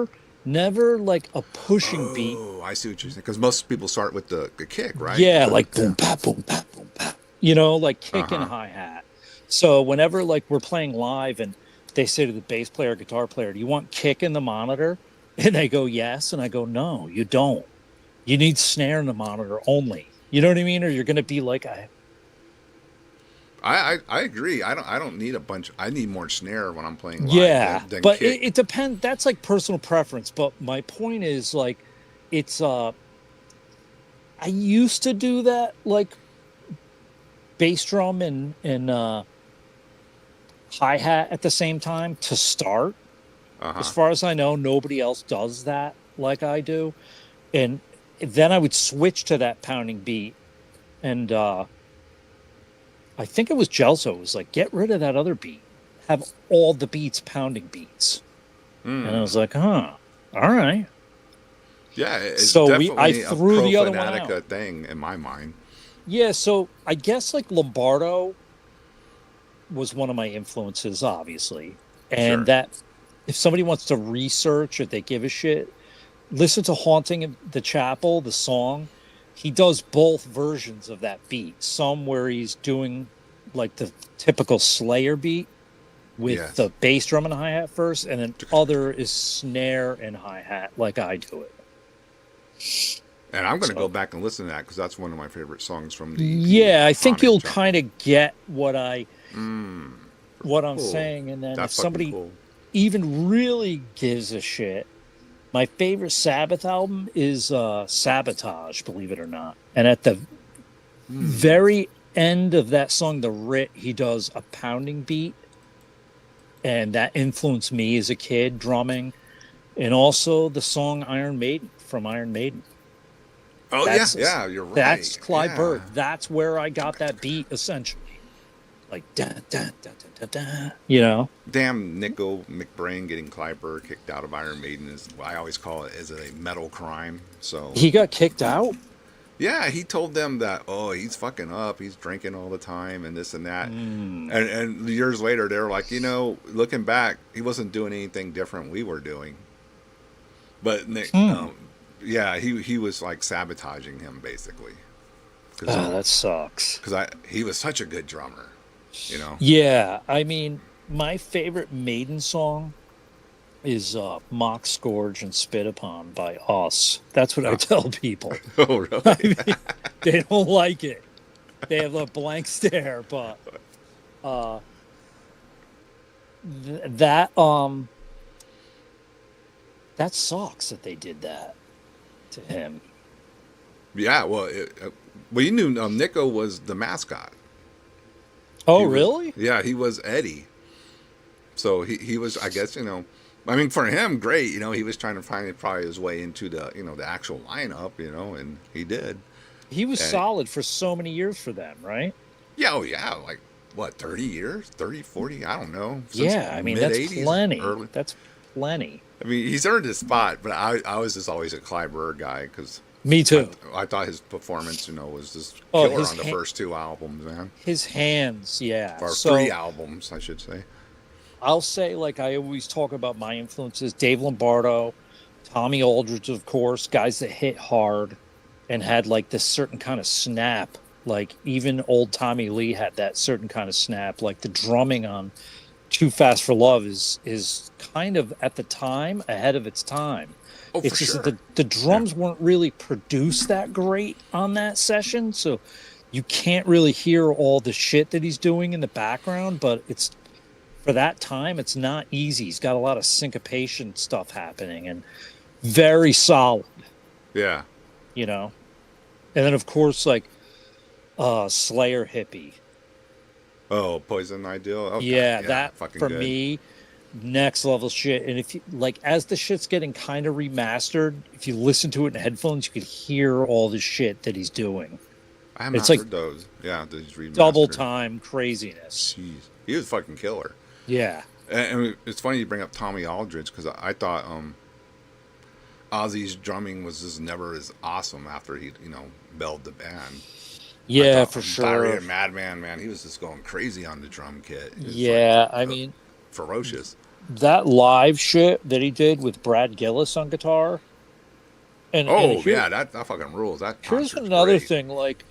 Never like a pushing beat. Oh, I see what you're saying. Because most people start with the kick, right? Yeah, The like boom, bam, boom, bam, boom, bam. You know, like uh kick and huh. hi hat. So whenever like we're playing live and they say to the bass player, guitar player, "Do you want kick in the monitor?" And they go, "Yes," and I go, "No, you don't. You need snare in the monitor only." You know what I mean? Or you're gonna be like, I agree. I don't need a bunch. I need more snare when I'm playing live yeah, than but kick. it depends. That's like personal preference. But my point is like, it's I used to do that like bass drum and hi hat at the same time to start. Uh As huh. far as I know, nobody else does that like I do. And then I would switch to that pounding beat. And I think it was Gelso. It was like, get rid of that other beat. Have all the beats pounding beats. And I Hmm. was like, huh, all right. Yeah, it's So I definitely a threw the other one out. Profanatica thing in my mind. Yeah, so I guess like Lombardo was one of my influences, obviously. And Sure. that if somebody wants to research or they give a shit, listen to Haunting in the Chapel, the song. He does both versions of that beat. Some where he's doing like the typical Slayer beat, with Yes. the bass drum and hi-hat first, and then other is snare and hi-hat like I do it. And I'm going to go So back and listen to that because that's one of my favorite songs from the EP, yeah, I think Chronic you'll Jungle. kind of get Mm, what I'm cool. saying. And then if That's fucking somebody cool. even really gives a shit, my favorite Sabbath album is Sabotage, believe it or not. And at the Hmm. very end of that song, The Writ, he does a pounding beat, and that influenced me as a kid drumming. And also the song Iron Maiden from Iron Maiden. Oh yeah, That's yeah. You're right. that's Clive Yeah. Burr. That's where I got that beat essentially. Like da da da da da da. You know, Damn, Nico McBrain getting Clyburn kicked out of Iron Maiden is, I always call it, is a metal crime. So he got kicked out. yeah, he told them that, oh, he's fucking up, he's drinking all the time and this and that. Mm. And years later they're like, looking back, he wasn't doing anything different we were doing. But Nick, Hmm. yeah, he was like sabotaging him basically because Oh, that sucks. he was such a good drummer, you know. Yeah, I mean, my favorite Maiden song is Mock, Scourge, and Spit Upon by Us. That's what I Uh, tell people. oh I really? mean, they don't like it. They have a blank stare, but uh that that sucks that they did that to him. Yeah, well, you knew Nico was the mascot. Oh, He was, really? yeah, he was Eddie. So he was, I guess, I mean, for him, great. He was trying to find probably his way into the actual lineup, and he did. He was And solid for so many years for them, right? yeah, oh yeah, like what, 30 years, 30, 40, I don't know, since Yeah, I mean mid that's 80s, plenty. early. That's plenty. I mean, he's earned his spot, but I was just always a Clyde Burr guy because Me I, too. I thought his performance, was just Oh, killer on the first two albums, man. his hands, yeah. Or three So albums, I should say. I'll say, like I always talk about my influences: Dave Lombardo, Tommy Aldridge, of course, guys that hit hard and had like this certain kind of snap. Like even old Tommy Lee had that certain kind of snap. Like the drumming on Too Fast for Love is kind of at the time ahead of its time. Oh, for It's just that sure. the Yeah. drums weren't really produced that great on that session, so you can't really hear all the shit that he's doing in the background. But it's for that time, it's not easy. He's got a lot of syncopation stuff happening and very solid, Yeah. you know. And then of course, like Slayer hippie. Oh, Poison Ideal. Okay. Yeah, Yeah. that Fucking for good. me next level shit. And if you like, as the shit's getting kind of remastered, if you listen to it in headphones, you could hear all the shit that he's doing. I have It's not like heard those. Yeah, these double remastered. time craziness. Jeez, he was fucking killer. Yeah. And it's funny you bring up Tommy Aldridge because I thought Ozzy's drumming was just never as awesome after he bailed the band. I Yeah, thought for Diary sure. of Madman, man, he was just going crazy on the drum kit. It was like Yeah, I uh, mean ferocious. that live shit that he did with Brad Gillis on guitar. And Oh here yeah, that fucking rules. That here's concert's another great. thing. Like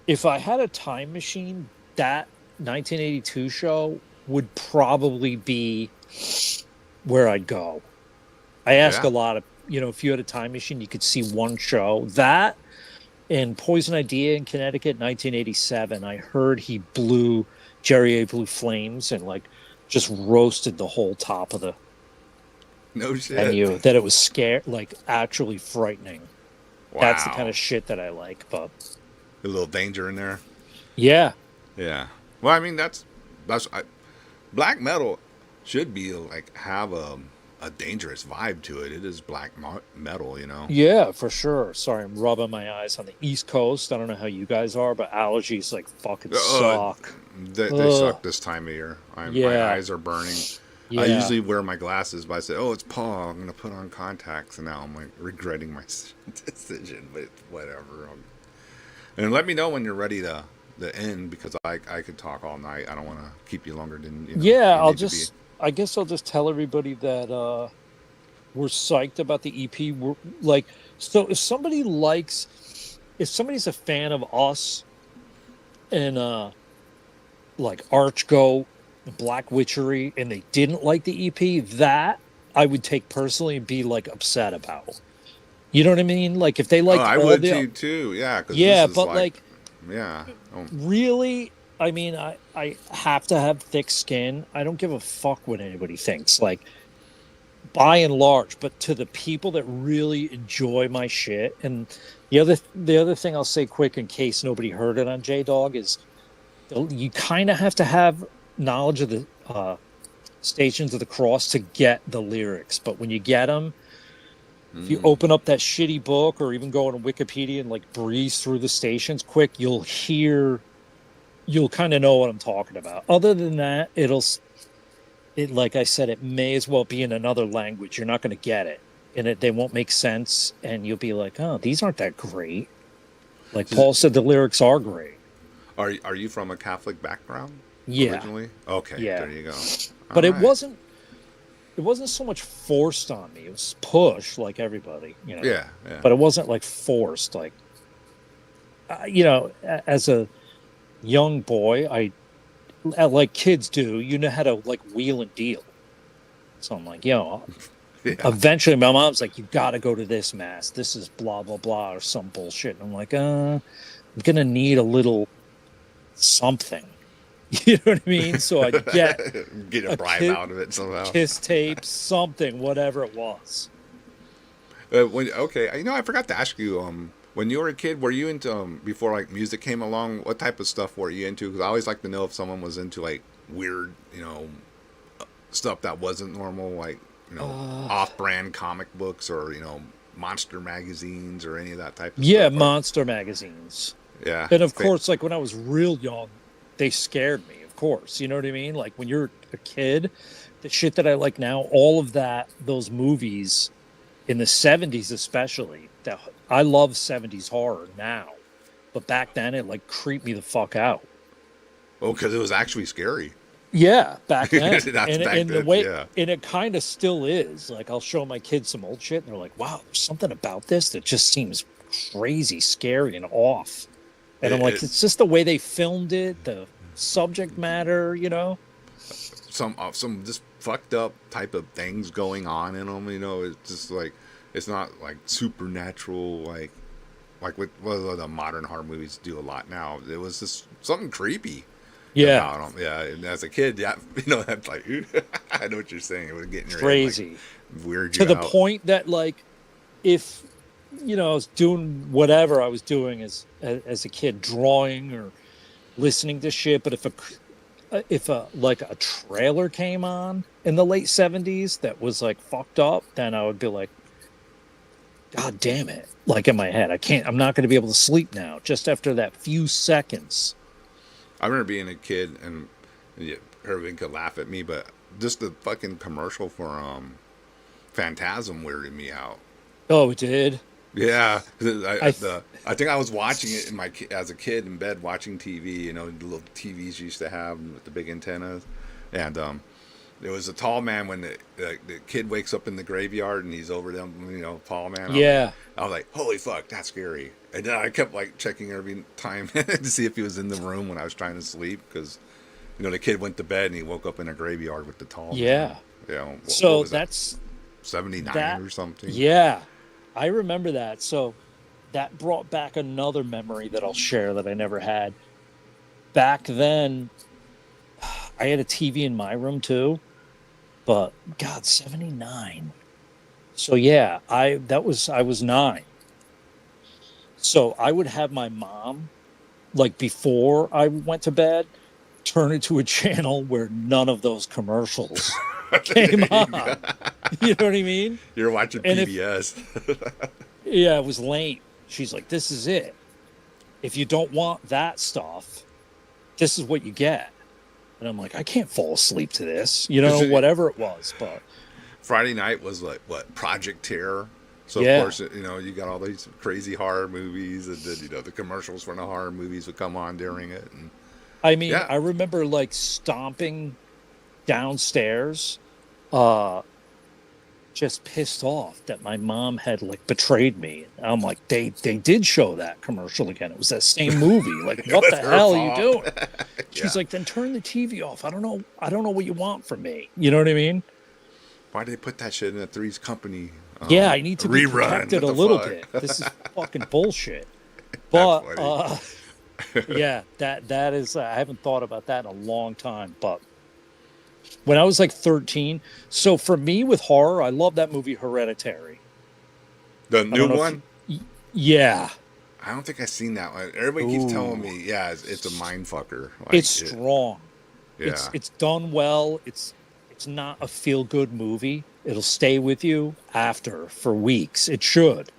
if I had a time machine, that 1982 show would probably be where I'd go. I ask a Yeah. lot of, if you had a time machine, you could see one show. That and Poison Idea in Connecticut, 1987. I heard he blew Jerry A. Blue Flames and like just roasted the whole top of the No shit. venue. That it was scary, like actually frightening. That's the kind Wow. of shit that I like. But A little danger in there. yeah, Yeah. Well, I mean black metal should be like have a dangerous vibe to it. It is metal. yeah, for sure. Sorry, I'm rubbing my eyes on the East Coast. I don't know how you guys are, but allergies like fucking Uh, suck. they Ugh. suck this time of year. My Yeah, eyes are burning. I yeah. usually wear my glasses, but I said, "Oh, it's Paul. I'm gonna put on contacts," and now I'm like regretting my decision. But whatever. And let me know when you're ready to end because I could talk all night. I don't want to keep you longer than Yeah, you need to be. I guess I'll just tell everybody that we're psyched about the EP. We're like, so if somebody's a fan of us and like Archgoat Black Witchery and they didn't like the EP, that I would take personally and be like upset about. You know what I mean? Like if they Oh, liked I all would the, too. Yeah, because this yeah, is but like, like yeah. Oh, really, I mean, I have to have thick skin. I don't give a fuck what anybody thinks. Like by and large, but to the people that really enjoy my shit, and the other thing I'll say quick in case nobody heard it on J Dog is you kind of have to have knowledge of the Stations of the Cross to get the lyrics. But when you get them, if you mm. open up that shitty book or even go on Wikipedia and like breeze through the stations quick, you'll kind of know what I'm talking about. Other than that, it like I said, it may as well be in another language. You're not going to get it, and they won't make sense, and you'll be like, oh, these aren't that great. Like Is it- Paul said, the lyrics are great. are you from a Catholic background Yeah, originally? Okay, yeah, there you go. All but it right. wasn't so much forced on me. It was pushed like everybody, Yeah, yeah. but it wasn't like forced. Like, as a young boy, like kids do, you know how to like wheel and deal. So I'm like, Yeah. eventually my mom's like, you got to go to this mass. This is blah, blah, blah, or some bullshit. And I'm like, I'm going to need a little something. You know what I mean? So I get Get a a bribe out of it somehow. kiss tape, something, whatever it was. I forgot to ask you. When you were a kid, were you into before like music came along? What type of stuff were you into? Because I always like to know if someone was into like weird, stuff that wasn't normal, like Uh, off-brand comic books or monster magazines or any of that type of yeah, stuff. Or, monster magazines. yeah, And of course, like when I was real young, they scared me, of course. You know what I mean? Like when you're a kid, the shit that I like now, all of that, those movies in the 70s, especially, that I love 70s horror now. But back then, it like creeped me the fuck out. oh, because it was actually scary. Yeah, back then. That's And back in the then. way, Yeah. and it kind of still is. Like I'll show my kids some old shit and they're like, wow, there's something about this that just seems crazy, scary, and off. And I'm It, like, it, it's just the way they filmed it, the subject matter. some just fucked up type of things going on in them. It's just like it's not like supernatural like with what the modern horror movies do a lot now. It was just something creepy Yeah, about them. Yeah, and as a kid, yeah, that's like I know what you're saying. It would get in your head, crazy. like weird To you the out. point that like if I was doing whatever I was doing as a kid, drawing or listening to shit, but if a like a trailer came on in the late 70s that was like fucked up, then I would be like, God damn it. Like in my head, I'm not going to be able to sleep now just after that few seconds. I remember being a kid and yeah, everyone could laugh at me, but just the fucking commercial for Phantasm weirded me out. Oh, it did. Yeah, 'cause I, th- I think I was watching it as a kid in bed watching TV. The little TVs you used to have with the big antennas, and there was a tall man when the kid wakes up in the graveyard and he's over them. Tall man. yeah. I was like, holy fuck, that's scary. And then I kept like checking every time to see if he was in the room when I was trying to sleep because the kid went to bed and he woke up in a graveyard with the tall man. Yeah. What So was that? that's 79 that. or something. Yeah. I remember that. So that brought back another memory that I'll share that I never had. Back then, I had a TV in my room too, but God, 79. So yeah, I was 9. So I would have my mom, like before I went to bed, turn it to a channel where none of those commercials came on. You know what I mean? You're watching And PBS. yeah, it was lame. She's like, this is it. If you don't want that stuff, this is what you get. And I'm like, I can't fall asleep to this, whatever it was. But Friday night was like what Project Terror. So yeah. of course, you got all these crazy horror movies, and then the commercials for the horror movies would come on during it. And I mean, yeah, I remember like stomping downstairs, uh, just pissed off that my mom had like betrayed me. And I'm like, they did show that commercial again. It was that same movie. Like, It what was the her hell are you fault. doing? Yeah. She's like, then turn the TV off. I don't know what you want from me. You know what I mean? Why did they put that shit in a Three's Company Yeah, I need to be rerun? protected What a the little fuck? bit. This is fucking bullshit. That's But funny. yeah, that is I haven't thought about that in a long time. But when I was like 13, so for me with horror, I love that movie Hereditary. The I new don't know if one? yeah. I don't think I've seen that one. Everybody keeps telling Ooh, me, yeah, it's a mind fucker. it's Like, strong. yeah. It's done well. It's not a feel good movie. It'll stay with you after for weeks. It should.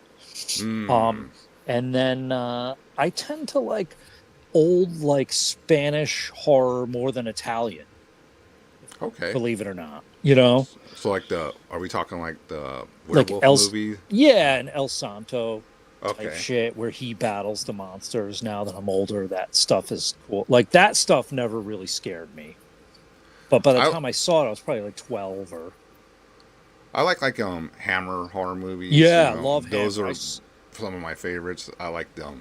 Um, Mm, and then I tend to like old like Spanish horror more than Italian, okay. believe it or not. You know, So, like are we talking like the like werewolf movie? yeah, and El Santo type Okay. shit where he battles the monsters. Now that I'm older, that stuff is cool. Like that stuff never really scared me. But by the I time I saw it, I was probably like 12 or I like Hammer horror movies. You yeah, know, love those Hammer. are some of my favorites. I like of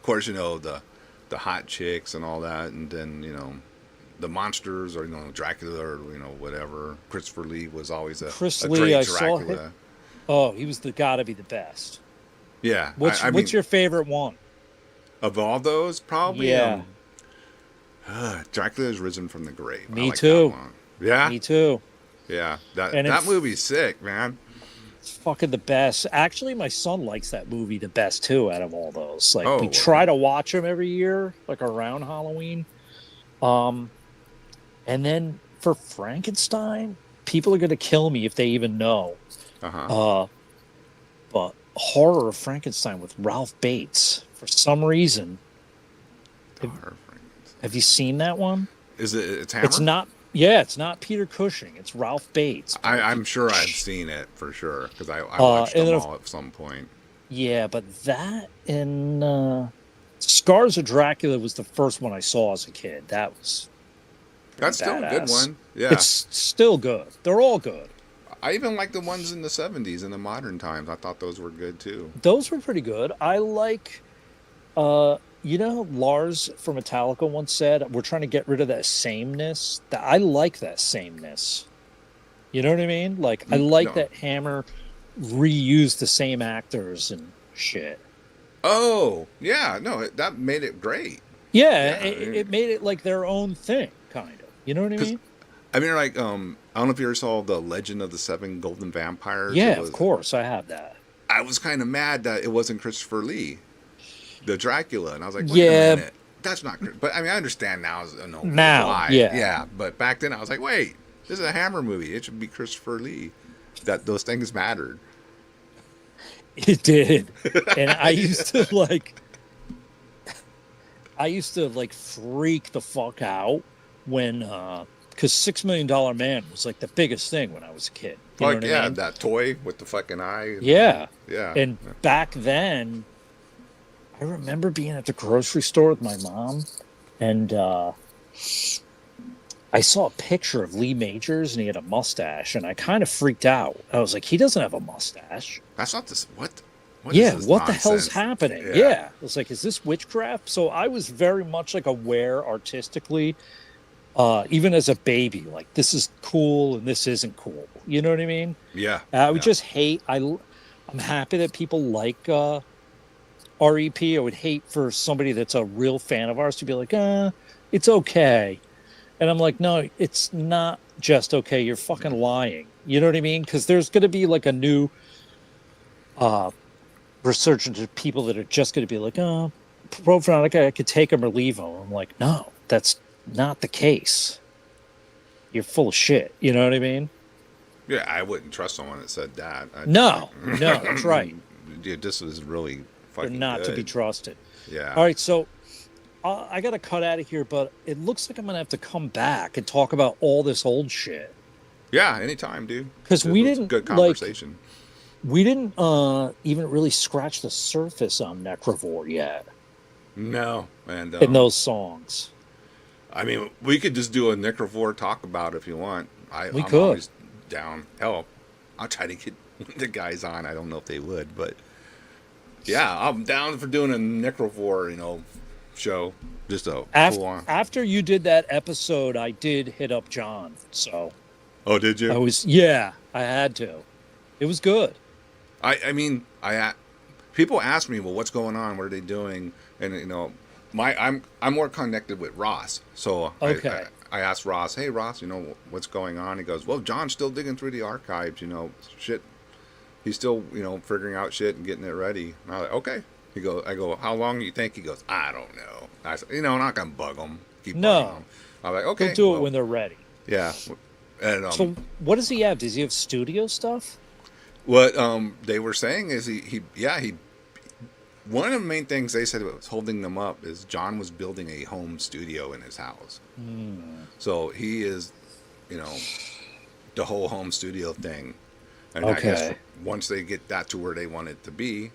course, the hot chicks and all that, and then the monsters or Dracula or whatever. Christopher Lee was always Chris a Lee, great I saw him. Dracula. Oh, he was the gotta be the best. Yeah, What's I what's mean, your favorite one? of all those, probably Yeah, Dracula has risen from the grave. I me like that too. one. Yeah, Me too. yeah. That And that movie's sick, man. it's fucking the best. Actually, my son likes that movie the best too out of all those. Like we Oh, try to watch them every year, like around Halloween. Um, and then for Frankenstein, people are gonna kill me if they even know. uh huh. Uh, but Horror of Frankenstein with Ralph Bates. For some reason, have, have you seen that one? Is it? It's It's Hammer. not. Yeah, it's not Peter Cushing. It's Ralph Bates. But if you, I'm sure I've seen it for sure because I watched and them then all at some point. yeah, but that and Scars of Dracula was the first one I saw as a kid. That was pretty That's still a good badass. one. Yeah, It's still good. They're all good. I even like the ones in the '70s in the modern times. I thought those were good too. Those were pretty good. I like Lars from Metallica once said, we're trying to get rid of that sameness. That I like that sameness. You know what I mean? Like I like No. that Hammer reused the same actors and shit. Oh, yeah. No, that made it great. Yeah, Yeah, it made it like their own thing, kind of. You know what I because mean? I mean, like, I don't know if you ever saw the Legend of the Seven Golden Vampires. It Yeah, of was. course, I have that. I was kind of mad that it wasn't Christopher Lee, the Dracula, and I was like, wait a Yeah, minute, that's not. But I mean, I understand now, now, why. yeah, Yeah, but back then I was like, wait, this is a Hammer movie. It should be Christopher Lee. That those things mattered. it did. And I used to like freak the fuck out when because $6 Million Man was like the biggest thing when I was a kid. You know Like, what I yeah, mean? that toy with the fucking eye. Yeah. Yeah. And back then, I remember being at the grocery store with my mom, and I saw a picture of Lee Majors, and he had a mustache, and I kind of freaked out. I was like, he doesn't have a mustache. That's not this. What is Yeah, this what the hell's nonsense? happening? Yeah. Yeah. I was like, is this witchcraft? So I was very much like aware artistically, even as a baby, like this is cool and this isn't cool. You know what I mean? Yeah. I would Yeah. just hate. I'm happy that people like REP. I would hate for somebody that's a real fan of ours to be like, it's okay. And I'm like, no, it's not just okay. You're fucking lying. You know what I mean? Because there's going to be like a new resurgence of people that are just going to be like, Profanatica, I could take them or leave them. I'm like, no, that's not the case. You're full of shit. You know what I mean? Yeah, I wouldn't trust someone that said that. I'd be No, like, no, that's right. Dude, this is really They're fucking not to be good. trusted. Yeah. All right, so I got to cut out of here, but it looks like I'm going to have to come back and talk about all this old shit. Yeah, anytime, dude. Because It we was didn't, good like, conversation. we didn't even really scratch the surface on Necrovore yet No, and in those songs. I mean, we could just do a Necrovore talk about if you want. We I'm could. always down. Hell, I'll try to get the guys on. I don't know if they would, but yeah, I'm down for doing a Necrovore, show. Just a full on. After you did that episode, I did hit up John. So Oh, did you? yeah, I had to. It was good. I mean, people ask me, well, what's going on? What are they doing? And I'm more connected with Ross, so Okay. I asked Ross, hey Ross, what's going on? He goes, well, John's still digging through the archives, shit. He's still figuring out shit and getting it ready. And I was like, okay. I go, how long do you think? He goes, I don't know. I said, I'm not gonna bug him. Keep bugging him. I'm like, okay, They'll do it when they're ready. Yeah. And so what does he have? Does he have studio stuff? what they were saying is he one of the main things they said was holding them up is John was building a home studio in his house. So he is, the whole home studio thing. And I guess once they get that to where they want it to be,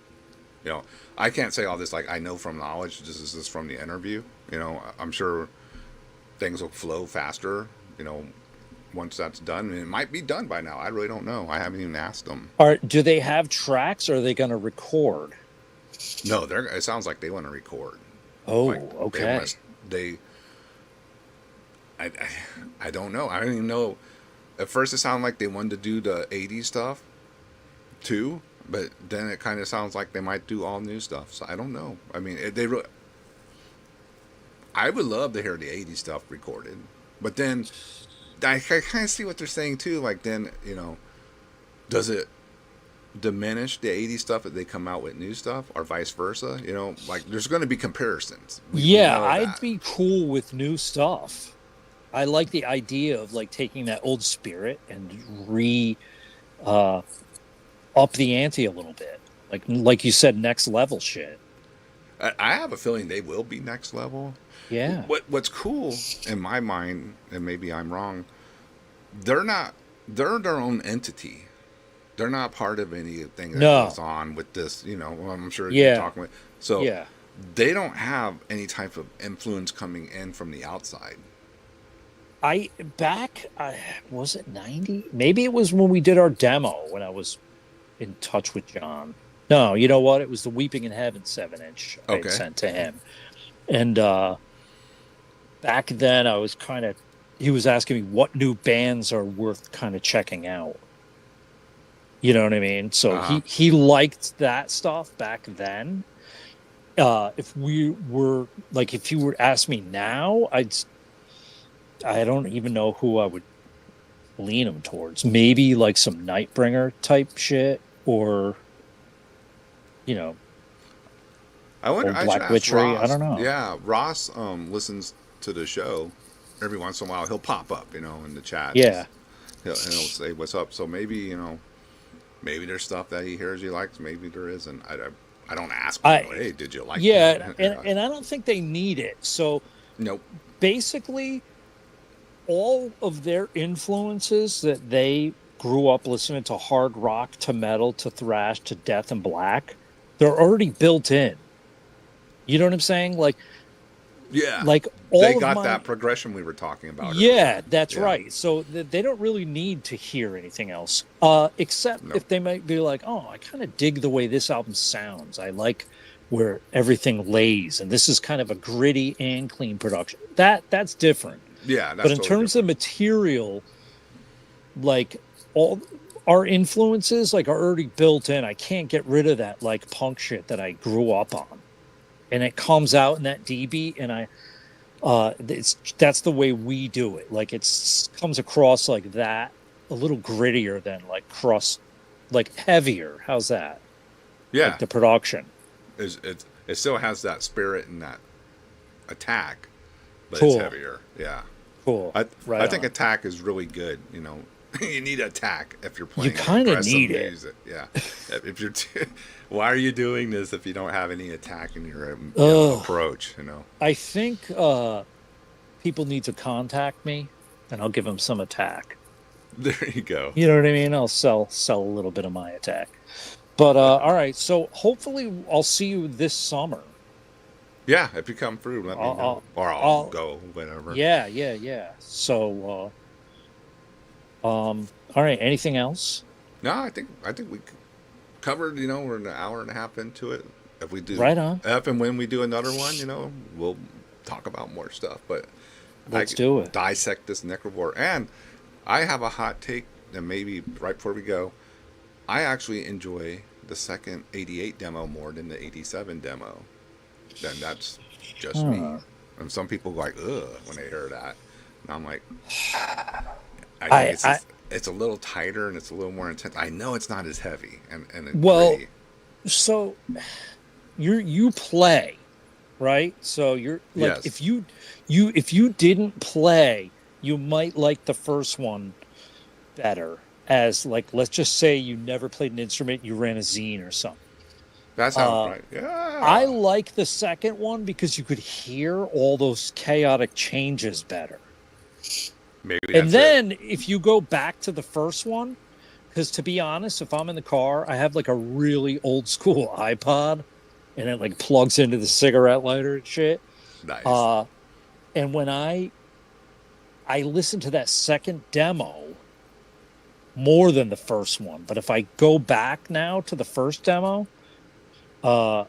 I can't say all this like I know from knowledge. This is just from the interview. I'm sure things will flow faster, once that's done. And it might be done by now. I really don't know. I haven't even asked them. Do they have tracks or are they going to record? No, it sounds like they want to record. Oh, like, okay. I don't know. I don't even know. At first, it sounded like they wanted to do the 80s stuff too, but then it kind of sounds like they might do all new stuff. So I don't know. I mean, I would love to hear the 80s stuff recorded, but then I kind of see what they're saying too. Like then, does it diminish the 80s stuff if they come out with new stuff or vice versa? Like there's going to be comparisons. Yeah, I'd be cool with new stuff. I like the idea of like taking that old spirit and up the ante a little bit. Like you said, next level shit. I have a feeling they will be next level. Yeah. What's cool in my mind, and maybe I'm wrong, they're their own entity. They're not part of anything that goes on with this, I'm sure you're talking with. So they don't have any type of influence coming in from the outside. Was it 90? Maybe it was when we did our demo when I was in touch with John. No, you know what? It was the Weeping in Heaven 7-inch I had sent to him. And back then I was he was asking me what new bands are worth kind of checking out. You know what I mean? So he liked that stuff back then. If you were to ask me now, I don't even know who I would lean him towards. Maybe like some Nightbringer type shit, or I wonder. Black Witchery. I don't know. Yeah, Ross listens to the show every once in a while. He'll pop up, in the chat. Yeah, he'll say what's up. So maybe maybe there's stuff that he hears he likes. Maybe there isn't. I don't ask him. Hey, did you like? Yeah, and I don't think they need it. So nope. Basically, all of their influences that they grew up listening to hard rock, to metal, to thrash, to death and black, they're already built in. You know what I'm saying? Like all they got that progression we were talking about. Yeah, that's right. So they don't really need to hear anything else, except if they might be like, oh, I kind of dig the way this album sounds. I like where everything lays, and this is kind of a gritty and clean production. That's different. Yeah, but in terms of material, like all our influences, are already built in. I can't get rid of that punk shit that I grew up on, and it comes out in that D beat, and that's the way we do it. It comes across like that, a little grittier than heavier. How's that? Yeah, the production it still has that spirit and that attack, but cool. It's heavier. Yeah. Cool. I think attack is really good. You need attack if you're playing. You kind of need music. It. Yeah. If you're, why are you doing this if you don't have any attack in your approach? I think people need to contact me, and I'll give them some attack. There you go. You know what I mean? I'll sell a little bit of my attack. But all right. So hopefully I'll see you this summer. Yeah, if you come through, let me know. Or I'll go, whatever. Yeah. So, all right. Anything else? No, I think we covered. We're an hour and a half into it. If we do, Right on. if and when we do another one, we'll talk about more stuff. But I Let's could do it. dissect this Necrovore, and I have a hot take. And maybe right before we go, I actually enjoy the second '88 demo more than the '87 demo. Then that's just me. Huh. And some people go like, ugh, when they hear that. And I'm like, I think I it's I just, it's a little tighter and it's a little more intense. I know it's not as heavy and well, gritty. so you play, right? So you're like Yes, if you didn't play, you might like the first one better as like let's just say you never played an instrument, you ran a zine or something. that sounds Uh right. I Yeah, like the second one because you could hear all those chaotic changes better. maybe And that's it. then if you go back to the first one, because to be honest, if I'm in the car, I have like a really old school iPod and it like plugs into the cigarette lighter and shit. Nice. Uh and when I listen to that second demo more than the first one, but if I go back now to the first demo, uh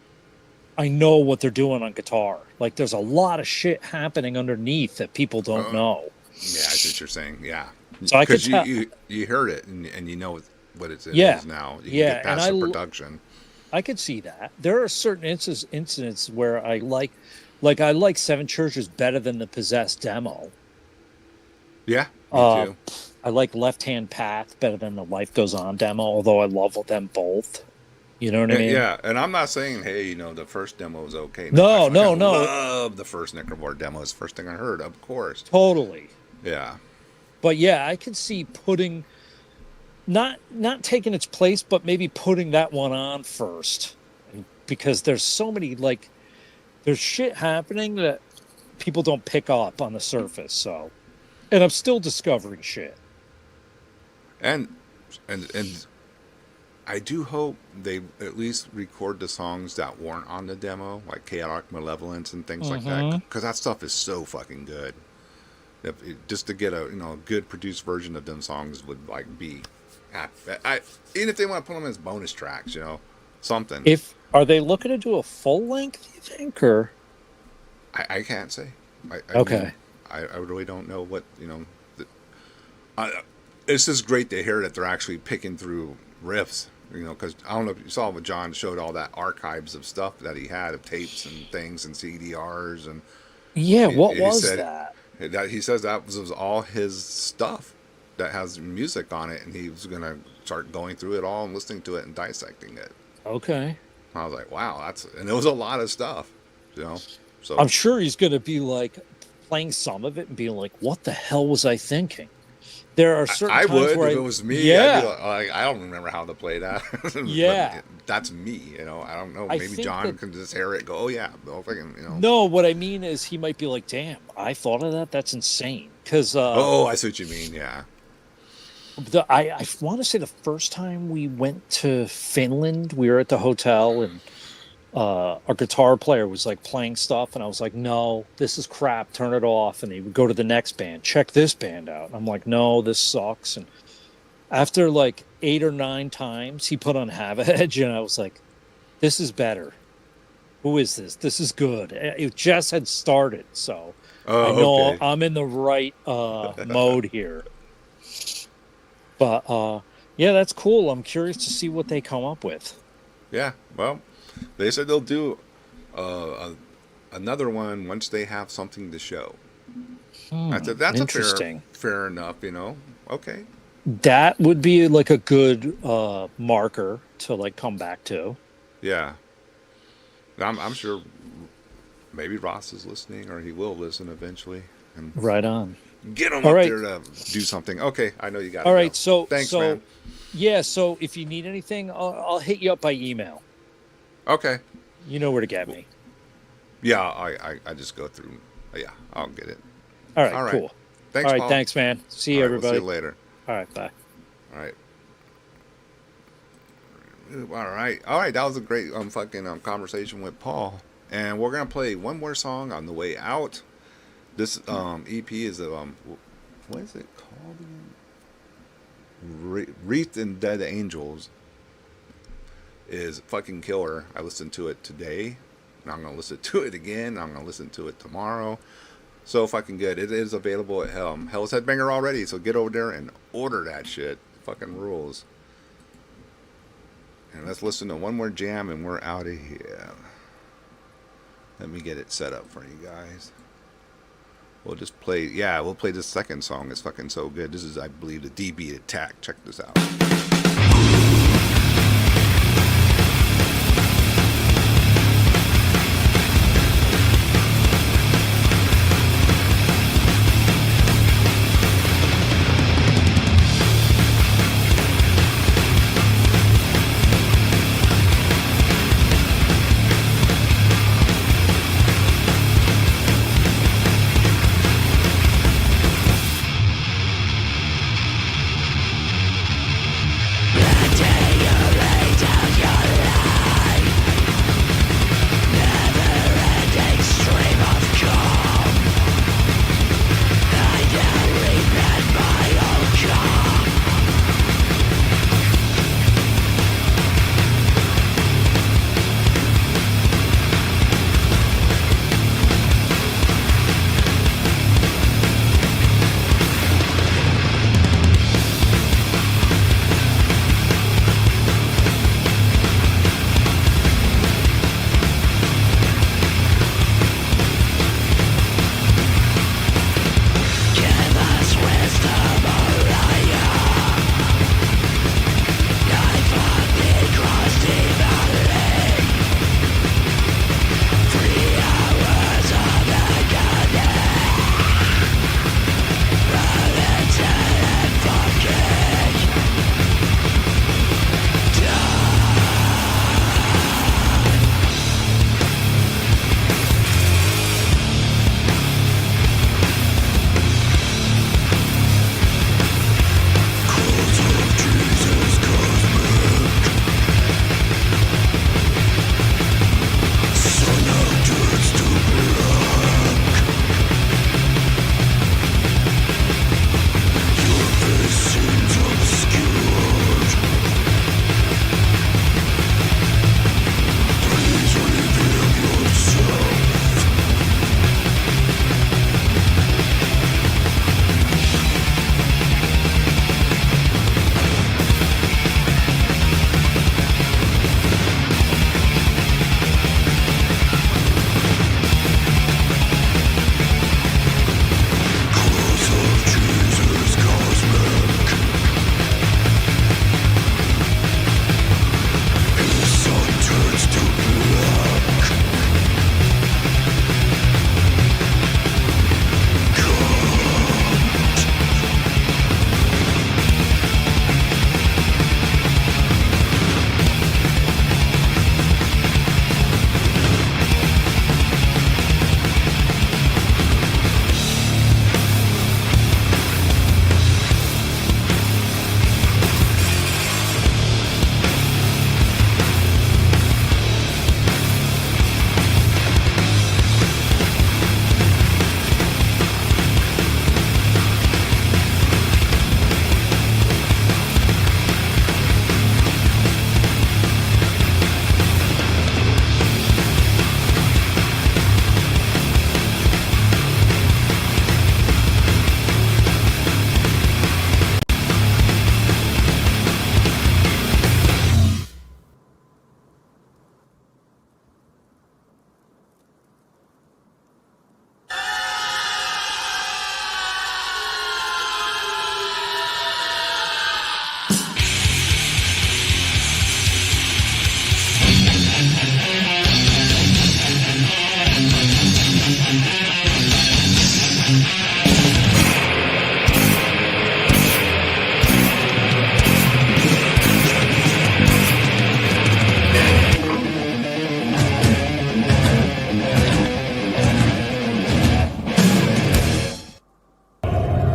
I know what they're doing on guitar. Like there's a lot of shit happening underneath that people don't Uh, know. yeah, I see what you're saying. Yeah, So I could because you, tell, you you heard it and you know what it yeah, is now. You can yeah, get and past the production. I could see that. There are certain incidents where like I like Seven Churches better than the Possessed demo. Yeah, me Uh, too. I like Left Hand Path better than the Life Goes On demo, although I love them both. You know what I mean? Yeah, and I'm not saying, hey, the first demo is okay. No, I No, no, fucking no, love the first Necrovore demo. It's the first thing I heard, of course. totally. Yeah, But yeah, I could see putting not taking its place, but maybe putting that one on first, because there's so many like there's shit happening that people don't pick up on the surface. So, and I'm still discovering shit. and and I do hope they at least record the songs that weren't on the demo, like Chaotic Malevolence and things like that, Mm-hmm. because that stuff is so fucking good. Just to get a good produced version of them songs would like be, even if they want to put them as bonus tracks, something. If are they looking to do a full length? You think or I can't say. I mean, okay? I really don't know what it's just great to hear that they're actually picking through riffs. Because I don't know if you saw when John showed all that archives of stuff that he had of tapes and things and CDRs, and Yeah, what he was said that? that he says that was all his stuff that has music on it, and he was gonna start going through it all and listening to it and dissecting it. Okay, I was like, wow, and it was a lot of stuff, you know. I'm So sure he's going to be like playing some of it and being like, "What the hell was I thinking?" There are certain I times would where if it I, was me. I'd be yeah, like, I don't remember how to play that, yeah. but that's me. I don't know. I Maybe think that John can just hear it. Go, oh yeah, well, fucking. no, what I mean is he might be like, "Damn, I thought of that. That's insane." Because Oh, I see what you mean. Yeah, I want to say the first time we went to Finland, we were at the hotel and our guitar player was like playing stuff, and I was like, "No, this is crap. Turn it off." And he would go to the next band, check this band out. And I'm like, "No, this sucks." And after like 8 or 9 times, he put on Have Edge, and I was like, "This is better. Who is this? This is good." It just had started, so I oh, know okay. I'm in the right mode here. But yeah, that's cool. I'm curious to see what they come up with. Yeah. Well, they said they'll do uh, a, another one once they have something to show. That's a Interesting. fair enough. Okay. That would be like a good marker to like come back to. Yeah. I'm sure maybe Ross is listening, or he will listen eventually, and Right on. get him All up right. there to do something. Okay, I know you got to All go. right. So Thanks, man. yeah. So if you need anything, I'll hit you up by email. Okay. You know where to get me. Yeah, I just go through. Yeah, I'll get it. All right. All right. Cool. All Thanks, right. Paul. Thanks, man. See All you, right, we'll see you everybody. later. All right. Bye. All right. All right. All right. That was a great fucking conversation with Paul, and we're gonna play one more song on the way out. This EP is what is it called again? Wreathed in Dead Angels is fucking killer. I listened to it today, and I'm gonna listen to it again. I'm gonna listen to it tomorrow. So fucking good. It is available at Hell's Headbanger already. So get over there and order that shit. Fucking rules. And let's listen to one more jam, and we're out of here. Let me get it set up for you guys. We'll just play. Yeah, we'll play this second song. It's fucking so good. This is, I believe, the DB Attack. Check this out.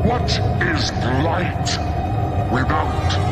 What is light without